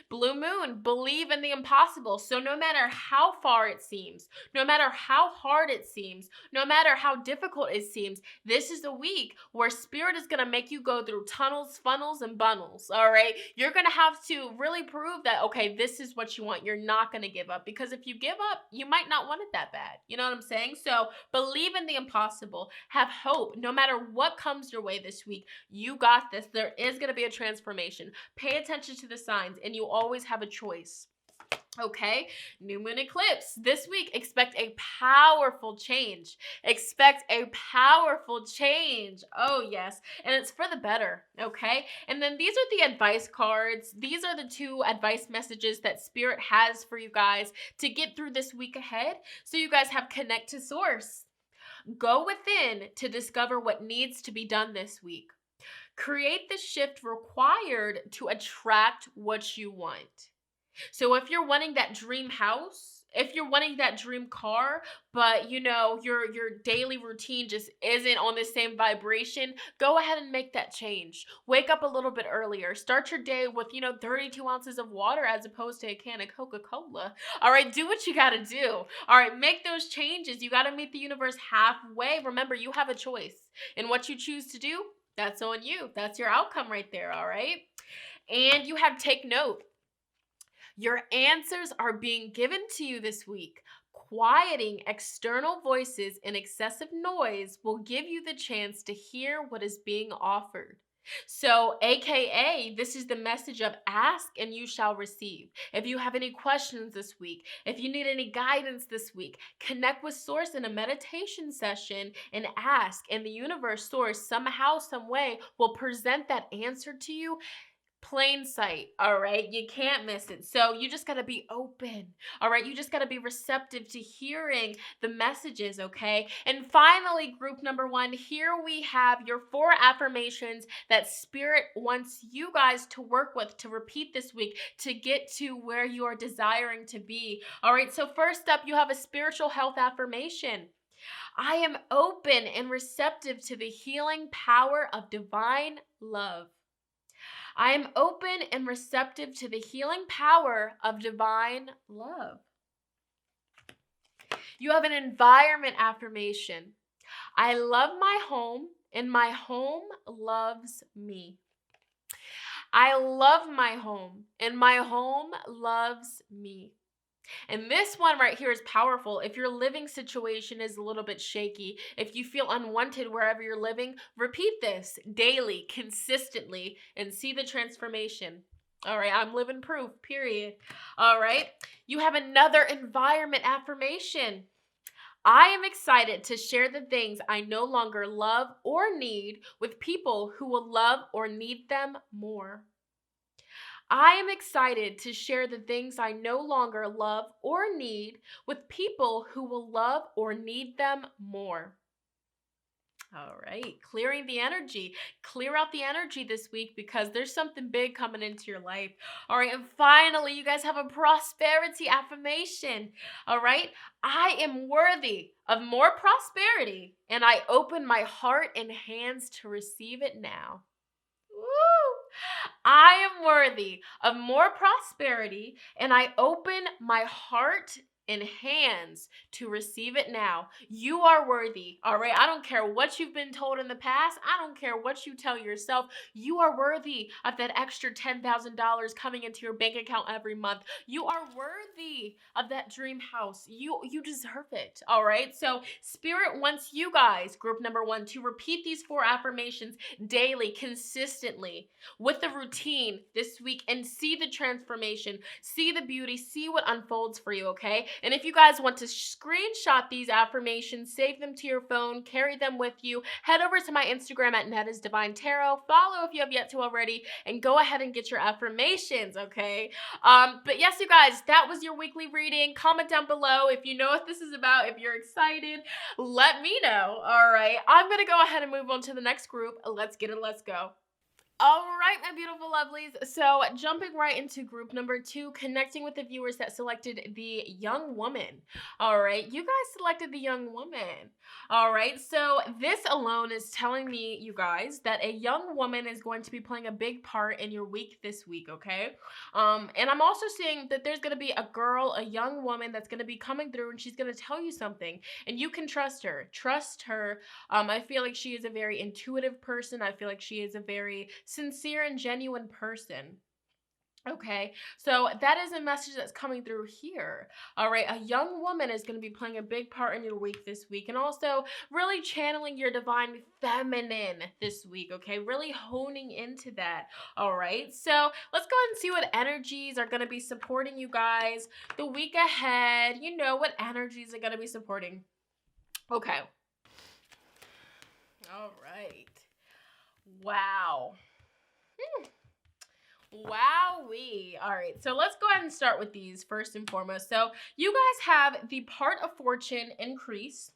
[SPEAKER 1] Blue moon, believe in the impossible. So no matter how far it seems, no matter how hard it seems, no matter how difficult it seems, this is a week where spirit is going to make you go through tunnels, funnels, and funnels. All right. You're going to have to really prove that, okay, this is what you want. You're not going to give up, because if you give up, you might not want it that bad. You know what I'm saying? So believe in the impossible. Have hope. No matter what comes your way this week, you got this. There is going to be a transformation. Pay attention to the signs, and you always have a choice. Okay, new moon eclipse. This week, expect a powerful change. Expect a powerful change. Oh, yes. And it's for the better. Okay. And then these are the advice cards. These are the 2 advice messages that Spirit has for you guys to get through this week ahead. So you guys have connect to source. Go within to discover what needs to be done this week. Create the shift required to attract what you want. So if you're wanting that dream house, if you're wanting that dream car, but you know, your daily routine just isn't on the same vibration, go ahead and make that change. Wake up a little bit earlier. Start your day with, 32 ounces of water as opposed to a can of Coca-Cola. All right, do what you got to do. All right, make those changes. You got to meet the universe halfway. Remember, you have a choice. And what you choose to do, that's on you. That's your outcome right there, all right? And you have take note. Your answers are being given to you this week. Quieting external voices and excessive noise will give you the chance to hear what is being offered. So, AKA, this is the message of ask and you shall receive. If you have any questions this week, if you need any guidance this week, connect with Source in a meditation session and ask, and the universe, Source, somehow, some way will present that answer to you. Plain sight, all right? You can't miss it. So you just got to be open, all right? You just got to be receptive to hearing the messages, okay? And finally, group number 1, here we have your 4 affirmations that Spirit wants you guys to work with, to repeat this week, to get to where you are desiring to be. All right, so first up, you have a spiritual health affirmation. I am open and receptive to the healing power of divine love. I am open and receptive to the healing power of divine love. You have an environment affirmation. I love my home and my home loves me. I love my home and my home loves me. And this one right here is powerful. If your living situation is a little bit shaky, if you feel unwanted wherever you're living, repeat this daily, consistently, and see the transformation. All right, I'm living proof, period. All right, you have another environment affirmation. I am excited to share the things I no longer love or need with people who will love or need them more. I am excited to share the things I no longer love or need with people who will love or need them more. All right, clearing the energy. Clear out the energy this week because there's something big coming into your life. All right, and finally, you guys have a prosperity affirmation. All right, I am worthy of more prosperity, and I open my heart and hands to receive it now. Woo! I am worthy of more prosperity, and I open my heart and hands to receive it now. You are worthy, all right? I don't care what you've been told in the past. I don't care what you tell yourself. You are worthy of that extra $10,000 coming into your bank account every month. You are worthy of that dream house. You deserve it, all right? So Spirit wants you guys, group number 1, to repeat these 4 affirmations daily, consistently, with the routine this week, and see the transformation, see the beauty, see what unfolds for you, okay? And if you guys want to screenshot these affirmations, save them to your phone, carry them with you, head over to my Instagram at ShonnettasDivineTarot, follow if you have yet to already, and go ahead and get your affirmations, okay? But yes, you guys, that was your weekly reading. Comment down below if you know what this is about, if you're excited, let me know, all right? I'm going to go ahead and move on to the next group. Let's get it, let's go. All right, my beautiful lovelies. So, jumping right into group number 2, connecting with the viewers that selected the young woman. All right, you guys selected the young woman. All right, so this alone is telling me, you guys, that a young woman is going to be playing a big part in your week this week, okay? And I'm also seeing that there's going to be a girl, a young woman that's going to be coming through and she's going to tell you something, and you can trust her. Trust her. I feel like she is a very intuitive person. I feel like she is a very sincere and genuine person. Okay, so that is a message that's coming through here. All right, a young woman is going to be playing a big part in your week this week, and also really channeling your divine feminine this week. Okay, really honing into that. All right, so let's go ahead and see what energies are going to be supporting you guys the week ahead. You know what energies are going to be supporting. Okay. All right. Wow. Wowee. All right, so let's go ahead and start with these first and foremost. So you guys have the part of fortune increase.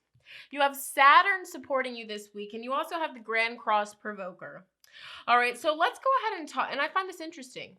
[SPEAKER 1] You have Saturn supporting you this week, and you also have the Grand Cross Provoker. All right, so let's go ahead and talk, and I find this interesting.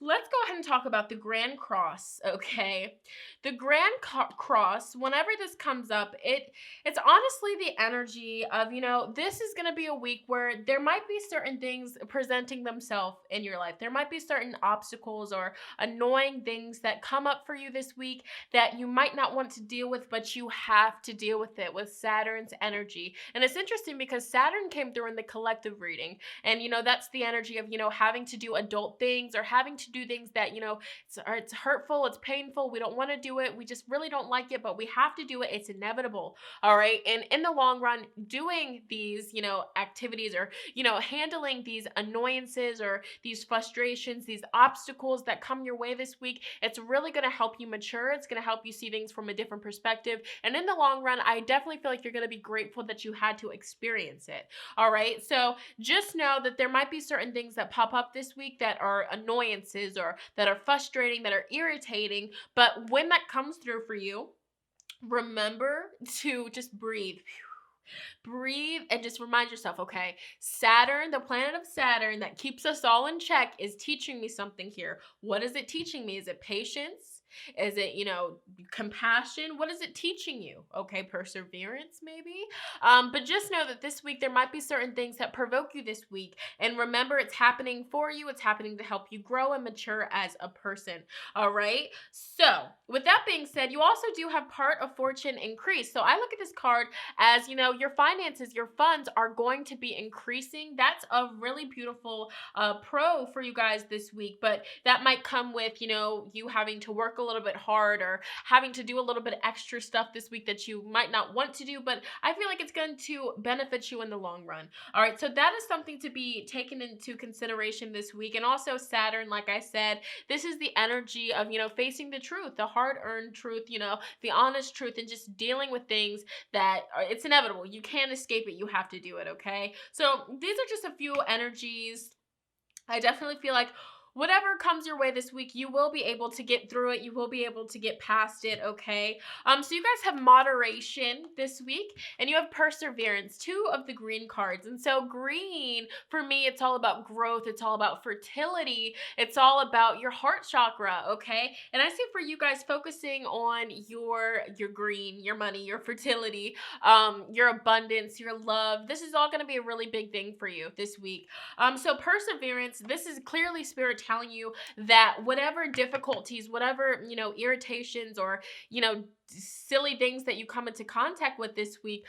[SPEAKER 1] Let's go ahead and talk about the Grand Cross, okay? The Grand Cross, whenever this comes up, it's honestly the energy of, this is going to be a week where there might be certain things presenting themselves in your life. There might be certain obstacles or annoying things that come up for you this week that you might not want to deal with, but you have to deal with it with Saturn's energy. And it's interesting because Saturn came through in the collective reading, and, that's the energy of, having to do adult things or having to do things that, it's hurtful, it's painful, we don't want to do it, we just really don't like it, but we have to do it, it's inevitable. All right, and in the long run, doing these, activities or, handling these annoyances or these frustrations, these obstacles that come your way this week, it's really going to help you mature. It's going to help you see things from a different perspective, and in the long run, I definitely feel like you're going to be grateful that you had to experience it. All right, so just know that there might be certain things that pop up this week that are annoyances or that are frustrating, that are irritating, but when that comes through for you, remember to just breathe. Breathe and just remind yourself, okay, Saturn, the planet of Saturn that keeps us all in check, is teaching me something here. What is it teaching me? Is it patience? Is it, compassion? What is it teaching you? Okay, perseverance maybe. But just know that this week there might be certain things that provoke you this week. And remember, it's happening for you. It's happening to help you grow and mature as a person. All right. So with that being said, you also do have part of fortune increase. So I look at this card as, your finances, your funds are going to be increasing. That's a really beautiful pro for you guys this week. But that might come with, you having to work a little bit hard or having to do a little bit of extra stuff this week that you might not want to do, but I feel like it's going to benefit you in the long run. All right, so that is something to be taken into consideration this week. And also Saturn, like I said, this is the energy of, facing the truth, the hard-earned truth, the honest truth, and just dealing with things that it's inevitable. You can't escape it. You have to do it, okay? So these are just a few energies. I definitely feel like whatever comes your way this week, you will be able to get through it. You will be able to get past it, okay? So you guys have moderation this week, and you have perseverance, 2 of the green cards. And so green, for me, it's all about growth. It's all about fertility. It's all about your heart chakra, okay? And I see for you guys focusing on your green, your money, your fertility, your abundance, your love. This is all going to be a really big thing for you this week. So perseverance, this is clearly spirit telling you that whatever difficulties, whatever, irritations or, silly things that you come into contact with this week,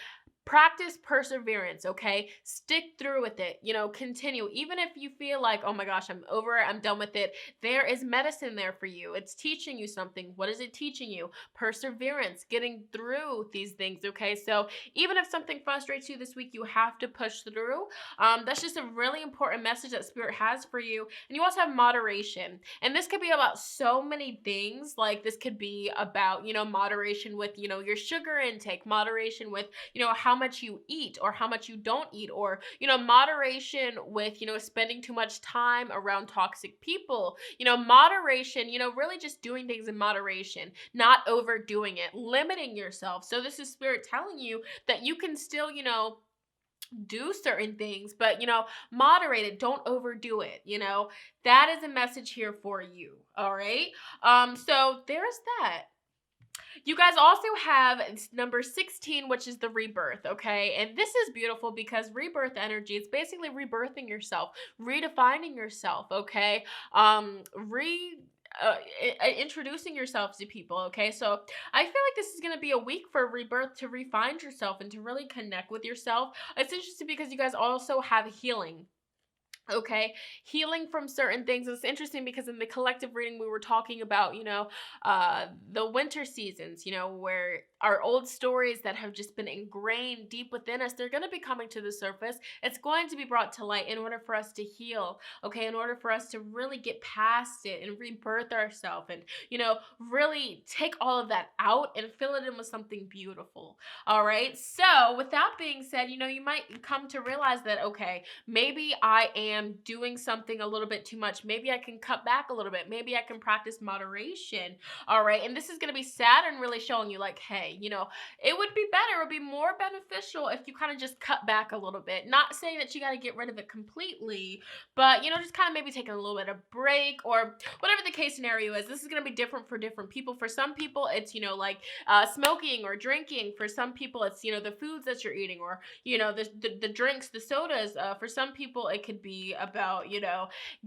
[SPEAKER 1] practice perseverance, okay? Stick through with it, continue. Even if you feel like, oh my gosh, I'm over it, I'm done with it, there is medicine there for you. It's teaching you something. What is it teaching you? Perseverance, getting through these things, okay? So even if something frustrates you this week, you have to push through. That's just a really important message that Spirit has for you. And you also have moderation. And this could be about so many things. Like this could be about, moderation with, your sugar intake, moderation with, how much you eat or how much you don't eat, or, moderation with, spending too much time around toxic people, moderation, really just doing things in moderation, not overdoing it, limiting yourself. So this is Spirit telling you that you can still, do certain things, but moderate it, don't overdo it. That is a message here for you. All right. So there's that. You guys also have number 16, which is the rebirth, okay? And this is beautiful because rebirth energy, it's basically rebirthing yourself, redefining yourself, okay? Introducing yourself to people, okay? So I feel like this is going to be a week for rebirth, to refine yourself and to really connect with yourself. It's interesting because you guys also have healing. Okay, healing from certain things. It's interesting because in the collective reading we were talking about, the winter seasons, where our old stories that have just been ingrained deep within us, they're going to be coming to the surface. It's going to be brought to light in order for us to heal, okay, in order for us to really get past it and rebirth ourselves and, really take all of that out and fill it in with something beautiful. All right, so with that being said, you might come to realize that, okay, maybe I am doing something a little bit too much. Maybe I can cut back a little bit. Maybe I can practice moderation. All right. And this is going to be Saturn really showing you like, hey, it would be better, it would be more beneficial if you kind of just cut back a little bit. Not saying that you got to get rid of it completely, but, just kind of maybe taking a little bit of break or whatever the case scenario is. This is going to be different for different people. For some people, it's, like smoking or drinking. For some people, it's, the foods that you're eating or, the drinks, the sodas. For some people, it could be about,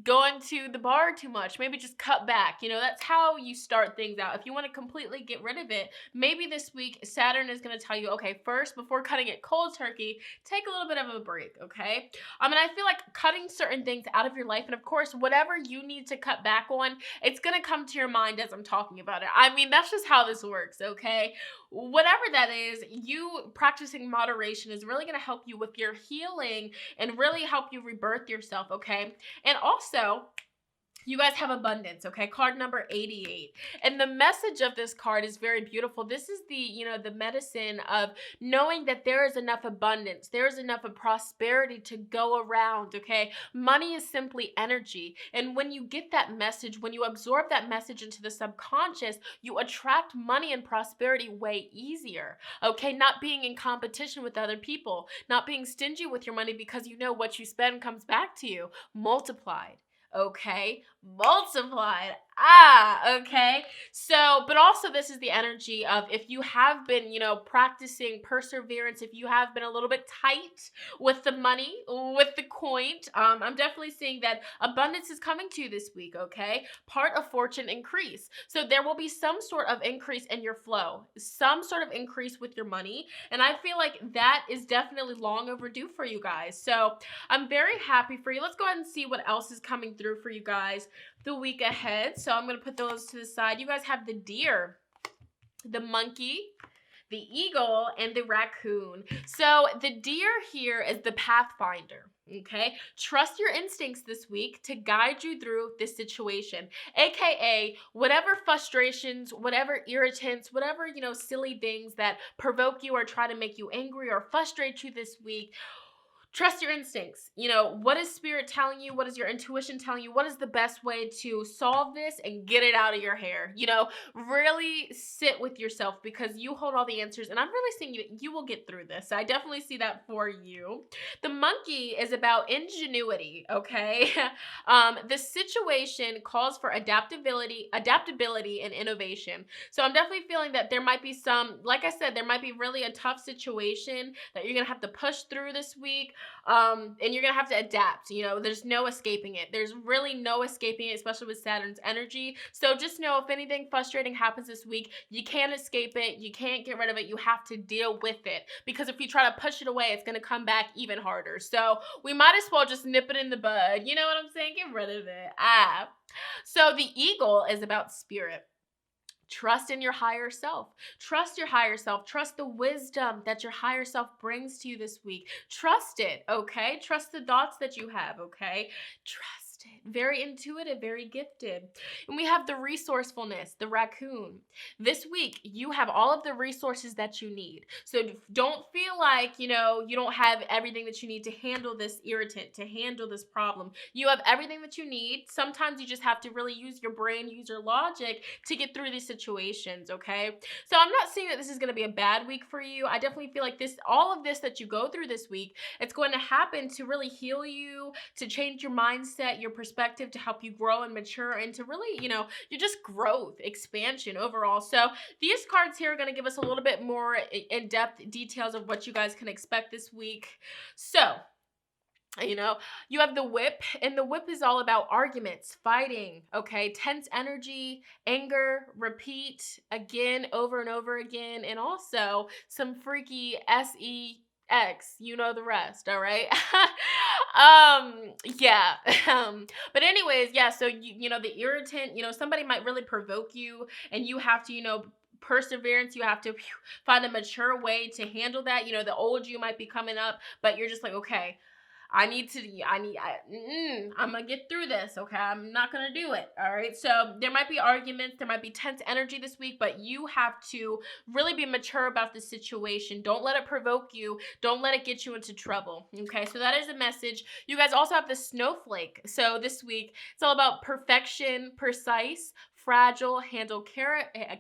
[SPEAKER 1] going to the bar too much. Maybe just cut back. That's how you start things out. If you want to completely get rid of it, maybe this week Saturn is going to tell you, okay, first, before cutting it cold turkey, take a little bit of a break, okay? And I feel like cutting certain things out of your life, and of course, whatever you need to cut back on, it's going to come to your mind as I'm talking about it. I mean, that's just how this works, okay? Whatever that is, you practicing moderation is really going to help you with your healing and really help you rebirth yourself, okay? And also, you guys have abundance, okay? Card number 88. And the message of this card is very beautiful. This is the medicine of knowing that there is enough abundance. There is enough of prosperity to go around, okay? Money is simply energy. And when you get that message, when you absorb that message into the subconscious, you attract money and prosperity way easier, okay? Not being in competition with other people, not being stingy with your money because you know what you spend comes back to you multiplied. Okay, multiplied. Okay. So, but also this is the energy of if you have been, practicing perseverance, if you have been a little bit tight with the money, with the coin, I'm definitely seeing that abundance is coming to you this week, okay? Part of fortune increase. So there will be some sort of increase in your flow, some sort of increase with your money. And I feel like that is definitely long overdue for you guys. So I'm very happy for you. Let's go ahead and see what else is coming through for you guys the week ahead. So I'm going to put those to the side. You guys have the deer, the monkey, the eagle, and the raccoon. So the deer here is the pathfinder. Okay, trust your instincts this week to guide you through this situation, aka whatever frustrations, whatever irritants, whatever silly things that provoke you or try to make you angry or frustrate you this week. Trust your instincts. What is spirit telling you? What is your intuition telling you? What is the best way to solve this and get it out of your hair? Really sit with yourself because you hold all the answers. And I'm really seeing you will get through this. I definitely see that for you. The monkey is about ingenuity, okay? The situation calls for adaptability and innovation. So I'm definitely feeling that there might be some, like I said, there might be really a tough situation that you're going to have to push through this week. And you're gonna have to adapt. There's no escaping it. There's really no escaping it, especially with Saturn's energy. So just know if anything frustrating happens this week, you can't escape it. You can't get rid of it. You have to deal with it, because if you try to push it away, it's gonna come back even harder. So we might as well just nip it in the bud. You know what I'm saying? Get rid of it. So the eagle is about spirit. Trust in your higher self. Trust your higher self. Trust the wisdom that your higher self brings to you this week. Trust it, okay? Trust the thoughts that you have, okay? Trust very intuitive, very gifted. And we have the resourcefulness, the raccoon. This week, you have all of the resources that you need. So don't feel like, you don't have everything that you need to handle this irritant, to handle this problem. You have everything that you need. Sometimes you just have to really use your brain, use your logic to get through these situations, okay? So I'm not saying that this is going to be a bad week for you. I definitely feel like all of this that you go through this week, it's going to happen to really heal you, to change your mindset, your perspective, to help you grow and mature, and to really, you're just growth, expansion overall. So these cards here are going to give us a little bit more in-depth details of what you guys can expect this week. So, you have the whip, and the whip is all about arguments, fighting, okay? Tense energy, anger, repeat again, over and over again, and also some freaky sex, you know the rest, all right? Yeah. But anyways, yeah, so the irritant, somebody might really provoke you, and you have to, perseverance, you have to find a mature way to handle that. The old you might be coming up, but you're just like, okay, I'm gonna get through this, okay? I'm not gonna do it, all right? So there might be arguments, there might be tense energy this week, but you have to really be mature about the situation. Don't let it provoke you. Don't let it get you into trouble, okay? So that is a message. You guys also have the snowflake. So this week, it's all about perfection, precise, fragile, handle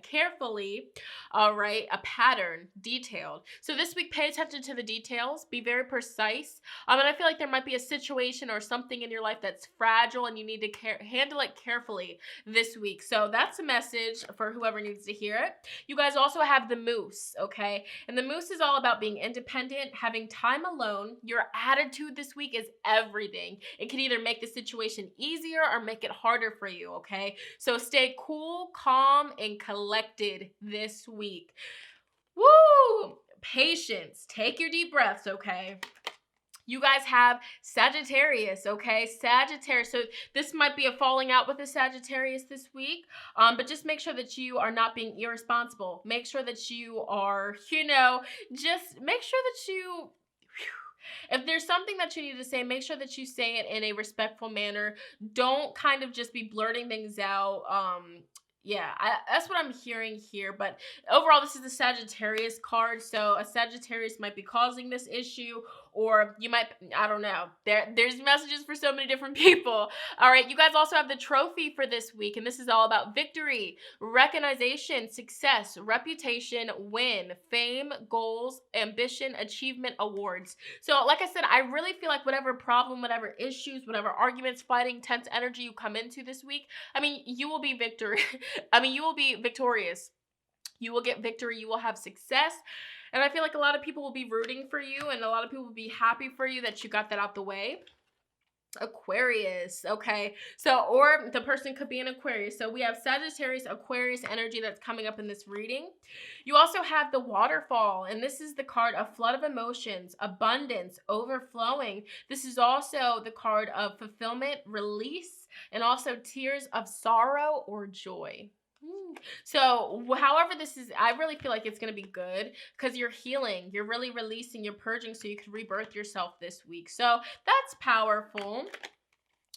[SPEAKER 1] carefully, all right, a pattern, detailed. So this week, pay attention to the details, be very precise. And I feel like there might be a situation or something in your life that's fragile and you need to handle it carefully this week. So that's a message for whoever needs to hear it. You guys also have the moose, okay? And the moose is all about being independent, having time alone. Your attitude this week is everything. It can either make the situation easier or make it harder for you, okay? So stay cool, calm, and collected this week. Woo! Patience. Take your deep breaths, okay? You guys have Sagittarius, okay? Sagittarius. So this might be a falling out with a Sagittarius this week, but just make sure that you are not being irresponsible. Make sure that you are, just make sure that you... If there's something that you need to say, make sure that you say it in a respectful manner. Don't kind of just be blurting things out. That's what I'm hearing here. But overall, this is the Sagittarius card. So a Sagittarius might be causing this issue, or you might, I don't know. There's messages for so many different people. All right, you guys also have the trophy for this week, and this is all about victory, recognition, success, reputation, win, fame, goals, ambition, achievement, awards. So like I said, I really feel like whatever problem, whatever issues, whatever arguments, fighting, tense energy you come into this week, you will be you will be victorious. You will get victory. You will have success. And I feel like a lot of people will be rooting for you, and a lot of people will be happy for you that you got that out the way. Aquarius, okay? So, or the person could be an Aquarius. So we have Sagittarius, Aquarius energy that's coming up in this reading. You also have the waterfall, and this is the card of flood of emotions, abundance, overflowing. This is also the card of fulfillment, release, and also tears of sorrow or joy. So however this is, I really feel like it's going to be good because you're healing, you're really releasing, you're purging so you can rebirth yourself this week. So that's powerful.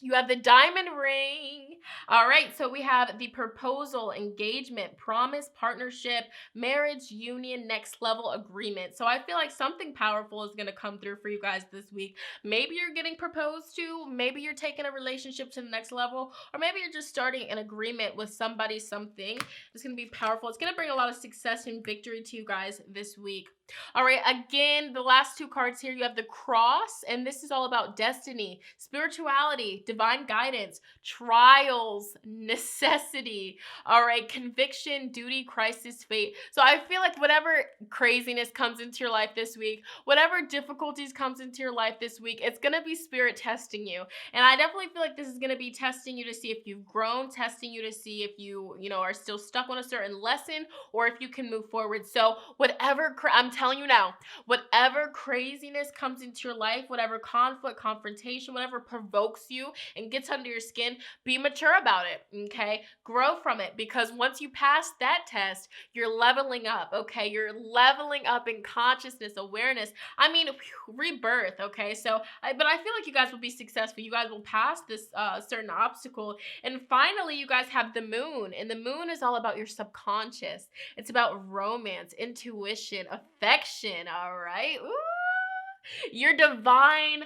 [SPEAKER 1] You have the diamond ring. All right, so we have the proposal, engagement, promise, partnership, marriage, union, next level agreement. So I feel like something powerful is going to come through for you guys this week. Maybe you're getting proposed to, maybe you're taking a relationship to the next level, or maybe you're just starting an agreement with somebody, something. It's going to be powerful. It's going to bring a lot of success and victory to you guys this week. All right, again, the last two cards here, you have the cross, and this is all about destiny, spirituality, divine guidance, trials, necessity, all right, conviction, duty, crisis, fate. So I feel like whatever craziness comes into your life this week, whatever difficulties comes into your life this week, it's going to be spirit testing you. And I definitely feel like this is going to be testing you to see if you've grown, testing you to see if you are still stuck on a certain lesson or if you can move forward. So whatever, I'm telling you now, whatever craziness comes into your life, whatever conflict, confrontation, whatever provokes you, and gets under your skin, be mature about it, okay? Grow from it, because once you pass that test, you're leveling up, okay? You're leveling up in consciousness, awareness. I mean, rebirth, okay? So, but I feel like you guys will be successful. You guys will pass this certain obstacle. And finally, you guys have the moon. And the moon is all about your subconscious. It's about romance, intuition, affection, all right? Ooh, your divine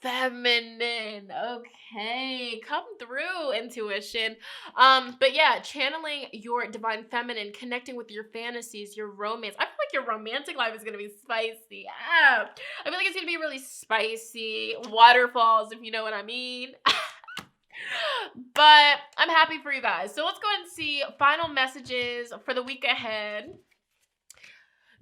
[SPEAKER 1] feminine. Okay, come through, intuition. But yeah, channeling your divine feminine, connecting with your fantasies, your romance. I feel like your romantic life is gonna be spicy. I feel like it's gonna be really spicy. Waterfalls, if you know what I mean. But I'm happy for you guys. So let's go ahead and see final messages for the week ahead.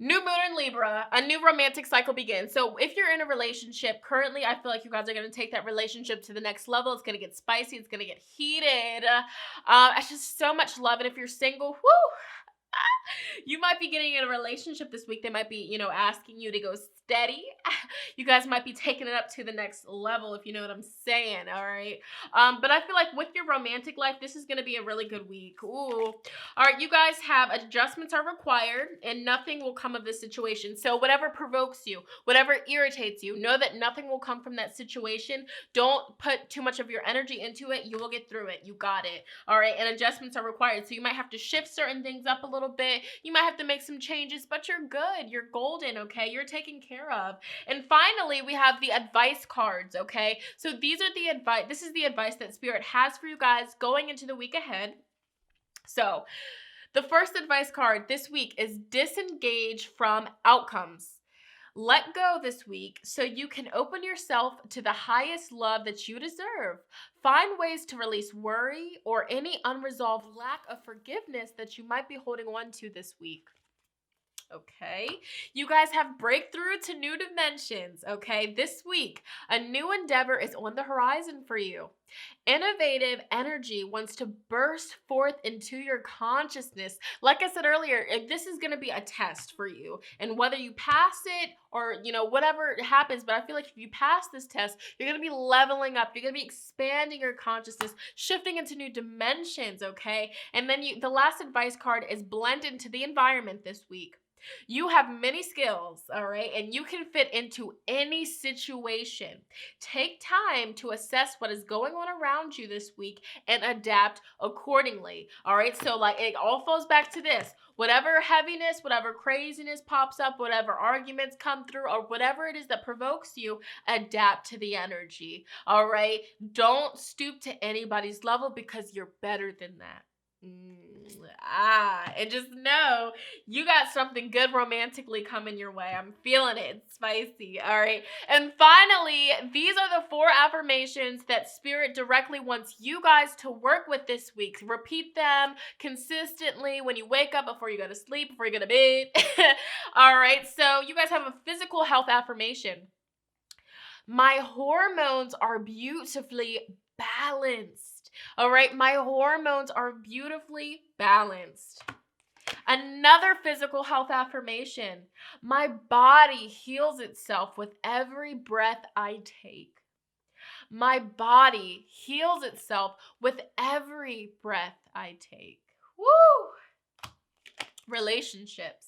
[SPEAKER 1] New moon in Libra, a new romantic cycle begins. So if you're in a relationship currently, I feel like you guys are going to take that relationship to the next level. It's going to get spicy. It's going to get heated. It's just so much love. And if you're single, you might be getting in a relationship this week. They might be, asking you to go steady. You guys might be taking it up to the next level, if you know what I'm saying, all right? But I feel like with your romantic life, this is going to be a really good week. Ooh. All right, you guys have adjustments are required, and nothing will come of this situation. So whatever provokes you, whatever irritates you, know that nothing will come from that situation. Don't put too much of your energy into it. You will get through it. You got it. All right, and adjustments are required. So you might have to shift certain things up a little bit. You might have to make some changes, but you're good. You're golden, okay? You're taken care of. And finally, we have the advice cards, okay? So these are the advice. This is the advice that Spirit has for you guys going into the week ahead. So the first advice card this week is disengage from outcomes. Let go this week so you can open yourself to the highest love that you deserve. Find ways to release worry or any unresolved lack of forgiveness that you might be holding on to this week. Okay, you guys have breakthrough to new dimensions. Okay, this week, a new endeavor is on the horizon for you. Innovative energy wants to burst forth into your consciousness. Like I said earlier, this is going to be a test for you, and whether you pass it or, whatever happens, but I feel like if you pass this test, you're going to be leveling up. You're going to be expanding your consciousness, shifting into new dimensions. Okay, and then the last advice card is blend into the environment this week. You have many skills, all right, and you can fit into any situation. Take time to assess what is going on around you this week and adapt accordingly, all right? So, it all falls back to this. Whatever heaviness, whatever craziness pops up, whatever arguments come through, or whatever it is that provokes you, adapt to the energy, all right? Don't stoop to anybody's level because you're better than that. And just know you got something good romantically coming your way. I'm feeling it. It's spicy. All right. And finally, these are the 4 affirmations that Spirit directly wants you guys to work with this week. Repeat them consistently when you wake up, before you go to sleep, before you go to bed. All right. So you guys have a physical health affirmation. My hormones are beautifully balanced. All right, my hormones are beautifully balanced. Another physical health affirmation. My body heals itself with every breath I take. My body heals itself with every breath I take. Woo! Relationships.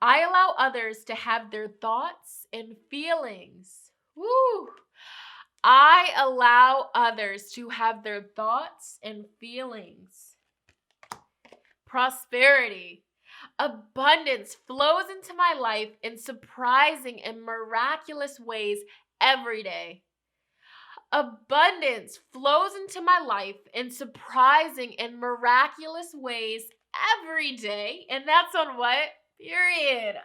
[SPEAKER 1] I allow others to have their thoughts and feelings. Woo! I allow others to have their thoughts and feelings. Prosperity. Abundance flows into my life in surprising and miraculous ways every day. Abundance flows into my life in surprising and miraculous ways every day. And that's on what? Period.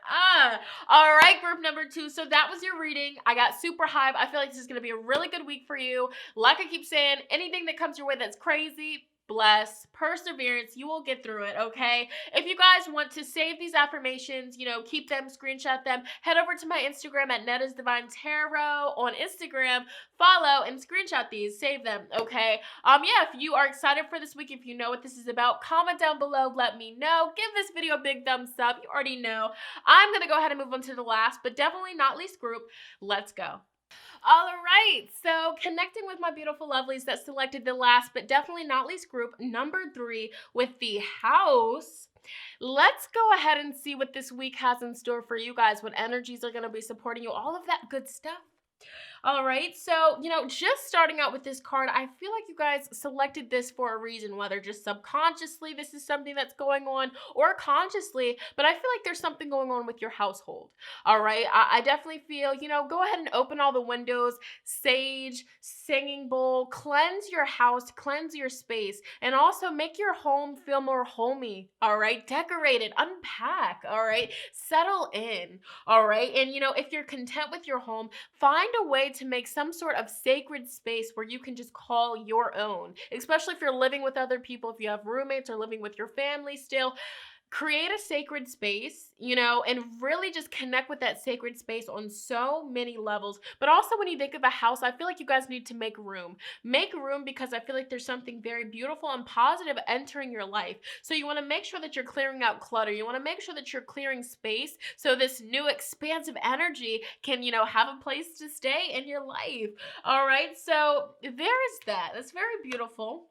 [SPEAKER 1] All right, group number 2. So that was your reading. I got super hyped. I feel like this is going to be a really good week for you. Like I keep saying, anything that comes your way that's crazy, bless, perseverance, you will get through it, okay? If you guys want to save these affirmations, keep them, screenshot them, head over to my Instagram at ShonnettasDivineTarot on Instagram, follow and screenshot these, save them, okay? Yeah, if you are excited for this week, if you know what this is about, comment down below, let me know. Give this video a big thumbs up. You already know. I'm going to go ahead and move on to the last, but definitely not least group. Let's go. All right, so connecting with my beautiful lovelies that selected the last but definitely not least group, number 3, with the house. Let's go ahead and see what this week has in store for you guys, what energies are going to be supporting you, all of that good stuff. All right, so, just starting out with this card, I feel like you guys selected this for a reason, whether just subconsciously this is something that's going on or consciously, but I feel like there's something going on with your household. All right, I definitely feel, go ahead and open all the windows, sage, singing bowl, cleanse your house, cleanse your space, and also make your home feel more homey. All right, decorate it, unpack. All right, settle in. All right, and if you're content with your home, find a way to make some sort of sacred space where you can just call your own, especially if you're living with other people, if you have roommates or living with your family still. Create a sacred space, and really just connect with that sacred space on so many levels. But also, when you think of a house, I feel like you guys need to make room. Make room because I feel like there's something very beautiful and positive entering your life. So you want to make sure that you're clearing out clutter. You want to make sure that you're clearing space so this new expansive energy can, have a place to stay in your life. All right, so there is that. That's very beautiful.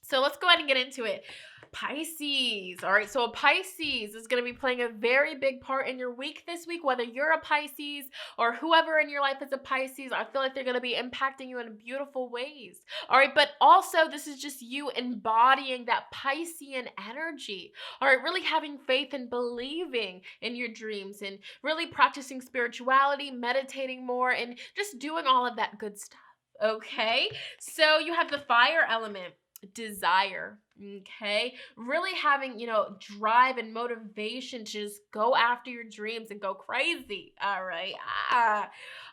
[SPEAKER 1] So let's go ahead and get into it. Pisces. All right, so a Pisces is going to be playing a very big part in your week this week, whether you're a Pisces or whoever in your life is a Pisces. I feel like they're going to be impacting you in beautiful ways. All right, but also this is just you embodying that Piscean energy. All right, really having faith and believing in your dreams and really practicing spirituality, meditating more, and just doing all of that good stuff. Okay, so you have the fire element. Desire, okay? Really having, drive and motivation to just go after your dreams and go crazy, all right?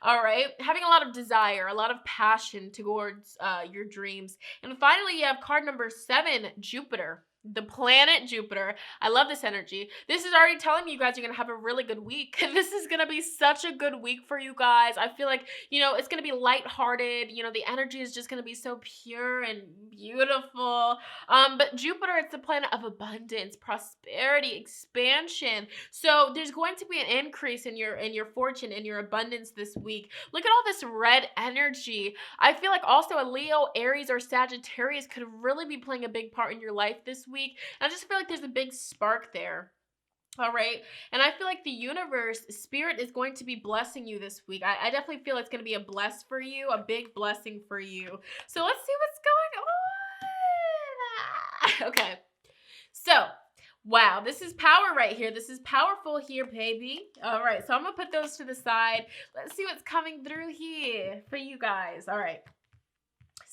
[SPEAKER 1] All right. Having a lot of desire, a lot of passion towards your dreams. And finally, you have card number 7, Jupiter. The planet Jupiter. I love this energy. This is already telling me you guys are going to have a really good week. This is going to be such a good week for you guys. I feel like, it's going to be lighthearted. The energy is just going to be so pure and beautiful. But Jupiter, it's the planet of abundance, prosperity, expansion. So there's going to be an increase in your fortune, in your abundance this week. Look at all this red energy. I feel like also a Leo, Aries, or Sagittarius could really be playing a big part in your life this week. And I just feel like there's a big spark there. All right. And I feel like the universe, spirit is going to be blessing you this week. I definitely feel it's going to be a bless for you, a big blessing for you. So let's see what's going on. Okay. So, wow, this is power right here. This is powerful here, baby. All right. So I'm going to put those to the side. Let's see what's coming through here for you guys. All right.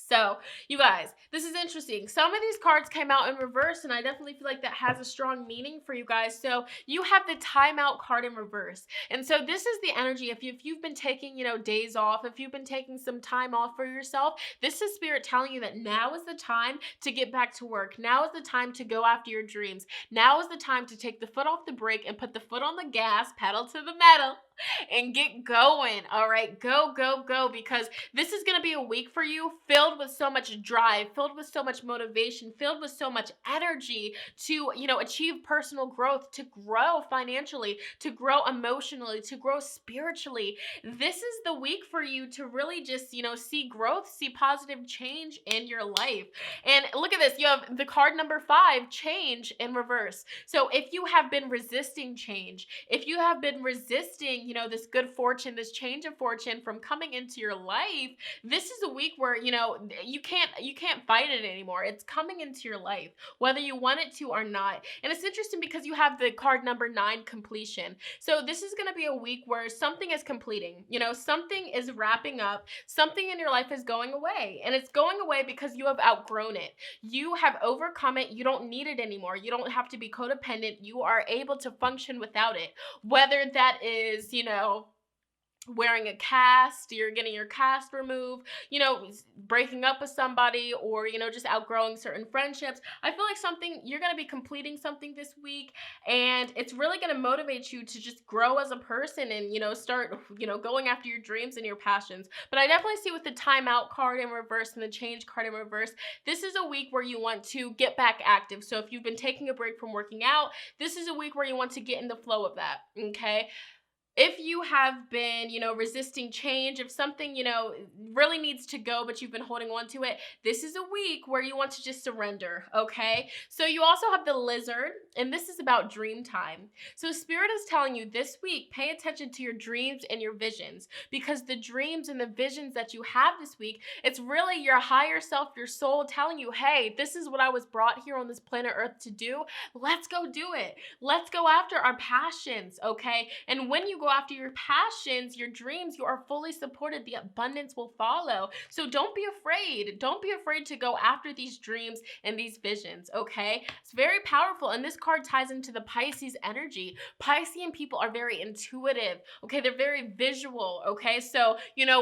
[SPEAKER 1] So, you guys, this is interesting. Some of these cards came out in reverse, and I definitely feel like that has a strong meaning for you guys. So, you have the timeout card in reverse. And so, this is the energy. If you've been taking, days off, if you've been taking some time off for yourself, this is spirit telling you that now is the time to get back to work. Now is the time to go after your dreams. Now is the time to take the foot off the brake and put the foot on the gas, pedal to the metal, and get going. All right, go, go, go, because this is going to be a week for you filled with so much drive, filled with so much motivation, filled with so much energy to, achieve personal growth, to grow financially, to grow emotionally, to grow spiritually. This is the week for you to really just, see growth, see positive change in your life. And look at this. You have the card number 5, change in reverse. So if you have been resisting change, if you have been resisting, this good fortune, this change of fortune from coming into your life, this is a week where, you can't fight it anymore. It's coming into your life, whether you want it to or not. And it's interesting because you have the card number 9, completion. So this is going to be a week where something is completing, something is wrapping up, something in your life is going away. And it's going away because you have outgrown it. You have overcome it. You don't need it anymore. You don't have to be codependent. You are able to function without it. Whether that is, wearing a cast, you're getting your cast removed, breaking up with somebody, or, just outgrowing certain friendships. I feel like you're going to be completing something this week, and it's really going to motivate you to just grow as a person and, start, going after your dreams and your passions. But I definitely see with the timeout card in reverse and the change card in reverse, this is a week where you want to get back active. So if you've been taking a break from working out, this is a week where you want to get in the flow of that, okay? if you have been, resisting change, if something, really needs to go, but you've been holding on to it, this is a week where you want to just surrender, okay? So you also have the lizard, and this is about dream time. So Spirit is telling you this week, pay attention to your dreams and your visions, because the dreams and the visions that you have this week, it's really your higher self, your soul telling you, hey, this is what I was brought here on this planet Earth to do. Let's go do it. Let's go after our passions, okay? And when you go after your passions, your dreams, you are fully supported. The abundance will follow. So don't be afraid. Don't be afraid to go after these dreams and these visions, okay? It's very powerful. And this card ties into the Pisces energy. Piscean people are very intuitive, okay? They're very visual, okay? So,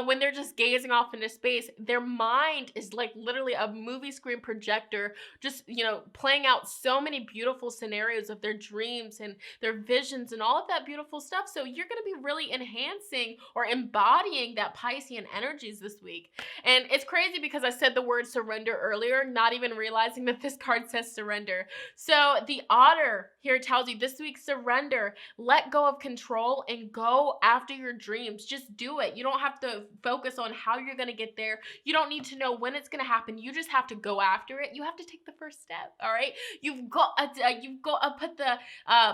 [SPEAKER 1] when they're just gazing off into space, their mind is like literally a movie screen projector, just, playing out so many beautiful scenarios of their dreams and their visions and all of that beautiful stuff. So you're going to be really enhancing or embodying that Piscean energies this week. And it's crazy because I said the word surrender earlier, not even realizing that this card says surrender. So the otter here tells you this week, surrender, let go of control and go after your dreams. Just do it. You don't have to focus on how you're going to get there. You don't need to know when it's going to happen. You just have to go after it. You have to take the first step. All right. You've got to put the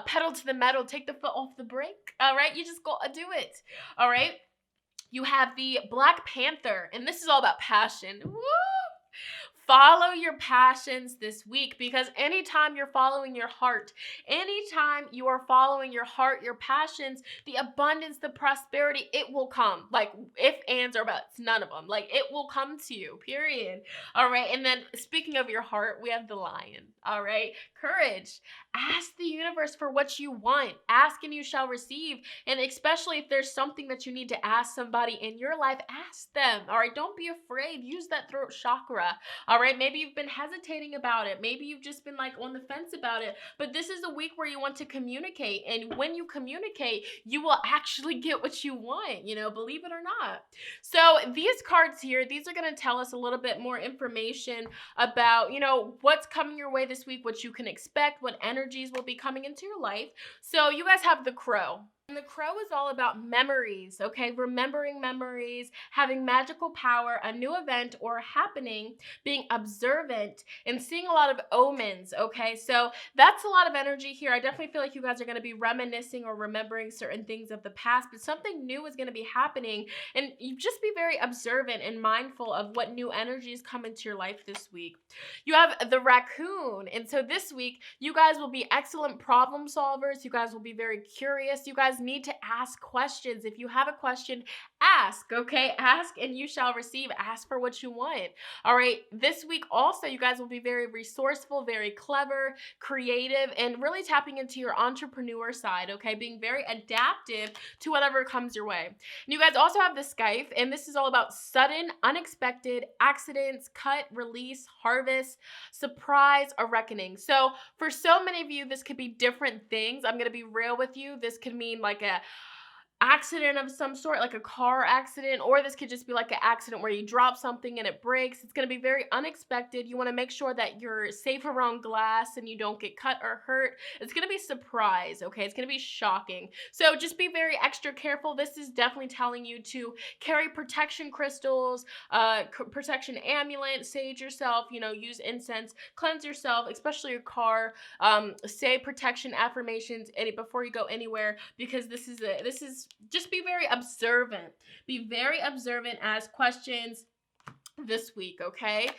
[SPEAKER 1] pedal to the metal, take the foot off the brake. All right. You just got to do it. All right. You have the Black Panther, and this is all about passion. Woo! Follow your passions this week, because anytime you're following your heart, anytime you are following your heart, your passions, the abundance, the prosperity, it will come. Like, if, ands, or buts, none of them. Like, it will come to you, period. All right. And then speaking of your heart, we have the lion. All right. Courage. Ask the universe for what you want. Ask and you shall receive. And especially if there's something that you need to ask somebody in your life, ask them. All right. Don't be afraid. Use that throat chakra. All right. Maybe you've been hesitating about it. Maybe you've just been like on the fence about it. But this is a week where you want to communicate. And when you communicate, you will actually get what you want, believe it or not. So these cards here, these are going to tell us a little bit more information about, what's coming your way this week, what you can expect, what energies will be coming into your life. So you guys have the Crow. And the Crow is all about memories, okay? Remembering memories, having magical power, a new event or happening, being observant, and seeing a lot of omens, okay? So that's a lot of energy here. I definitely feel like you guys are going to be reminiscing or remembering certain things of the past, but something new is going to be happening. And you just be very observant and mindful of what new energies come into your life this week. You have the Raccoon. And so this week, you guys will be excellent problem solvers. You guys will be very curious. You guys need to ask questions. If you have a question, ask, okay? Ask and you shall receive. Ask for what you want. All right. This week also, you guys will be very resourceful, very clever, creative, and really tapping into your entrepreneur side, okay? Being very adaptive to whatever comes your way. And you guys also have the Scythe, and this is all about sudden, unexpected accidents, cut, release, harvest, surprise, a reckoning. So for so many of you, this could be different things. I'm going to be real with you. This could mean like a accident of some sort, like a car accident, or this could just be like an accident where you drop something and it breaks. It's going to be very unexpected. You want to make sure that you're safe around glass and you don't get cut or hurt. It's going to be surprise, okay? It's going to be shocking. So just be very extra careful. This is definitely telling you to carry protection crystals, protection amulet, sage yourself, use incense, cleanse yourself, especially your car, say protection affirmations before you go anywhere, because this is just be very observant. Be very observant, ask questions this week, okay?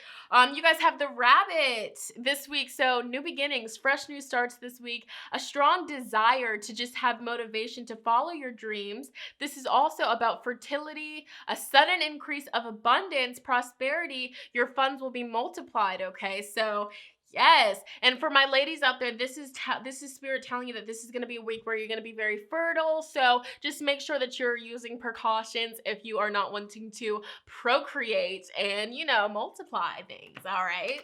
[SPEAKER 1] You guys have the Rabbit this week. So new beginnings, fresh new starts this week, a strong desire to just have motivation to follow your dreams. This is also about fertility, a sudden increase of abundance, prosperity. Your funds will be multiplied, okay? So yes. And for my ladies out there, this is Spirit telling you that this is going to be a week where you're going to be very fertile. So just make sure that you're using precautions if you are not wanting to procreate and, multiply things. All right.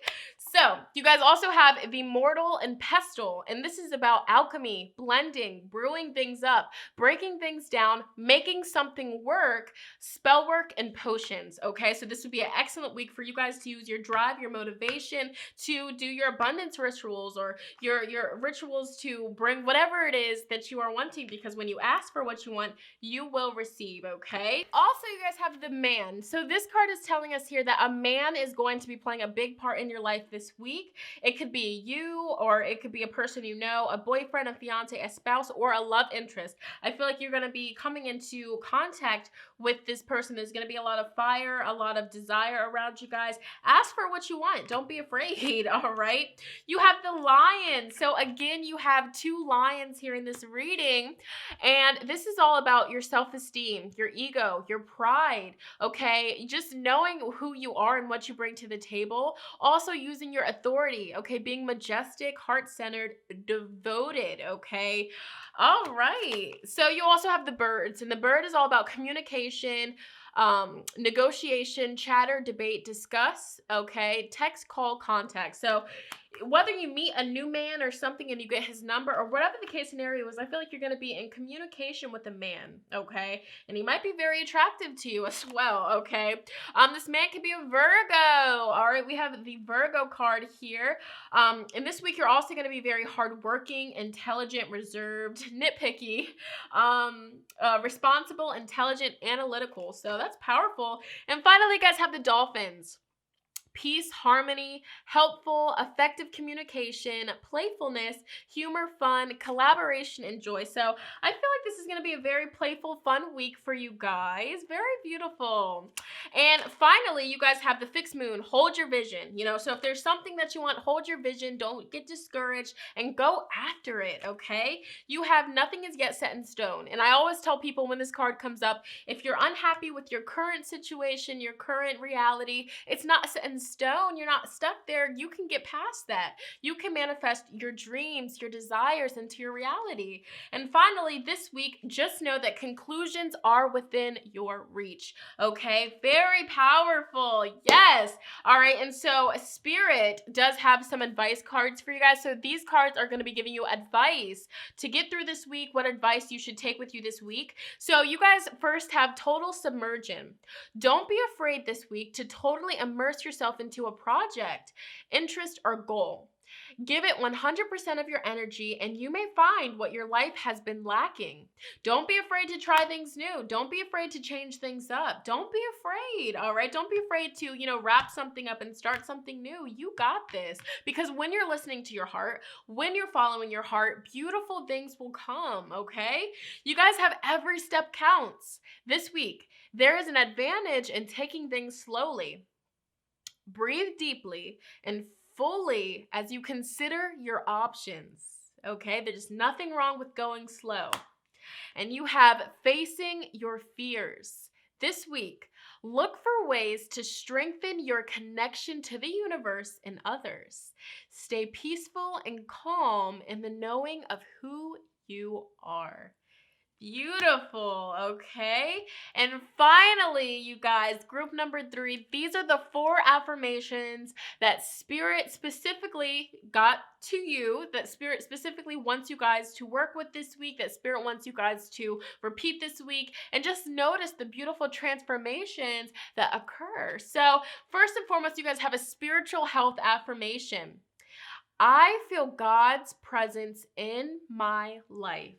[SPEAKER 1] So, you guys also have the Mortal and Pestle, and this is about alchemy, blending, brewing things up, breaking things down, making something work, spell work, and potions, okay? So this would be an excellent week for you guys to use your drive, your motivation to do your abundance rituals or your rituals to bring whatever it is that you are wanting, because when you ask for what you want, you will receive, okay? Also, you guys have the Man. So this card is telling us here that a man is going to be playing a big part in your life this week. It could be you, or it could be a person you know, a boyfriend, a fiance, a spouse, or a love interest. I feel like you're going to be coming into contact with this person. There's going to be a lot of fire, a lot of desire around you guys. Ask for what you want. Don't be afraid, all right? You have the Lion. So again, you have two lions here in this reading, and this is all about your self-esteem, your ego, your pride, okay? Just knowing who you are and what you bring to the table. Also using your authority, okay? Being majestic, heart-centered, devoted, okay? All right. So you also have the Birds, and the bird is all about communication, negotiation, chatter, debate, discuss, okay? Text, call, contact. So whether you meet a new man or something and you get his number or whatever the case scenario is, I feel like you're going to be in communication with a man, okay? And he might be very attractive to you as well, okay? This man could be a Virgo. All right, we have the Virgo card here. And this week you're also going to be very hardworking, intelligent, reserved, nitpicky, responsible, intelligent, analytical. So that's powerful. And finally, you guys have the Dolphins. Peace, harmony, helpful, effective communication, playfulness, humor, fun, collaboration, and joy. So I feel like this is going to be a very playful, fun week for you guys. Very beautiful. And finally, you guys have the Fixed Moon. Hold your vision. You know, so if there's something that you want, hold your vision. Don't get discouraged and go after it, okay? You have nothing is yet set in stone. And I always tell people when this card comes up, if you're unhappy with your current situation, your current reality, it's not set in stone. You're not stuck there. You can get past that. You can manifest your dreams, your desires into your reality. And finally, this week, just know that conclusions are within your reach. Okay, very powerful. Yes. All right. And so Spirit does have some advice cards for you guys. So these cards are going to be giving you advice to get through this week, what advice you should take with you this week. So you guys first have total submersion. Don't be afraid this week to totally immerse yourself into a project, interest, or goal. Give it 100% of your energy and you may find what your life has been lacking. Don't be afraid to try things new. Don't be afraid to change things up. Don't be afraid, all right? Don't be afraid to, wrap something up and start something new. You got this. Because when you're listening to your heart, when you're following your heart, beautiful things will come, okay? You guys have every step counts. This week, there is an advantage in taking things slowly. Breathe deeply and fully as you consider your options, okay? There's nothing wrong with going slow. And you have facing your fears. This week, look for ways to strengthen your connection to the universe and others. Stay peaceful and calm in the knowing of who you are. Beautiful, okay? And finally, you guys, group number 3, these are the 4 affirmations that Spirit specifically got to you, that Spirit specifically wants you guys to work with this week, that Spirit wants you guys to repeat this week, and just notice the beautiful transformations that occur. So first and foremost, you guys have a spiritual health affirmation. I feel God's presence in my life.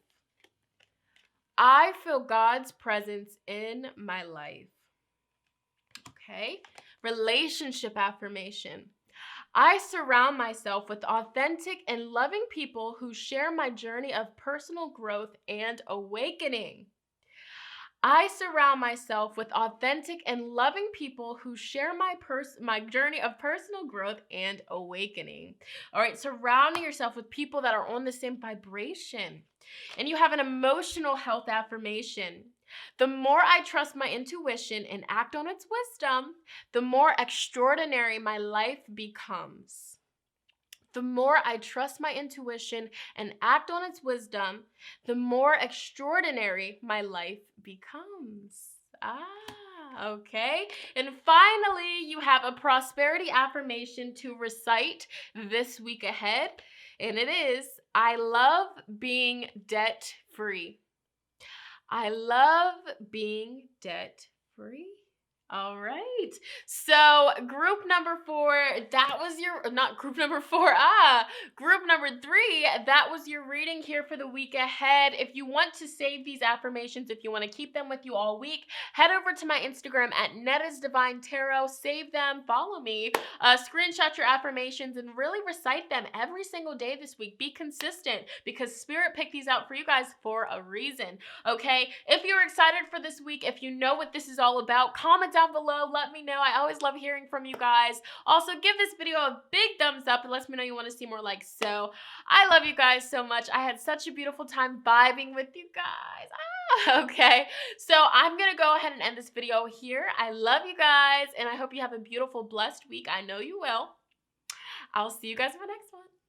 [SPEAKER 1] I feel God's presence in my life. Okay. Relationship affirmation. I surround myself with authentic and loving people who share my journey of personal growth and awakening. I surround myself with authentic and loving people who share my journey of personal growth and awakening. All right, surrounding yourself with people that are on the same vibration. And you have an emotional health affirmation. The more I trust my intuition and act on its wisdom, the more extraordinary my life becomes. The more I trust my intuition and act on its wisdom, the more extraordinary my life becomes. Okay. And finally, you have a prosperity affirmation to recite this week ahead. And it is, I love being debt free. I love being debt free. All right. So group number 4, that was your, not group number 4, group number 3, that was your reading here for the week ahead. If you want to save these affirmations, if you want to keep them with you all week, head over to my Instagram at ShonnettasDivineTarot, save them, follow me, screenshot your affirmations, and really recite them every single day this week. Be consistent because Spirit picked these out for you guys for a reason. Okay, if you're excited for this week, if you know what this is all about, comment down below, let me know. I always love hearing from you guys. Also, give this video a big thumbs up. It lets me know you want to see more like so. I love you guys so much. I had such a beautiful time vibing with you guys. Okay, so I'm gonna go ahead and end this video here. I love you guys, and I hope you have a beautiful, blessed week. I know you will. I'll see you guys in the next one.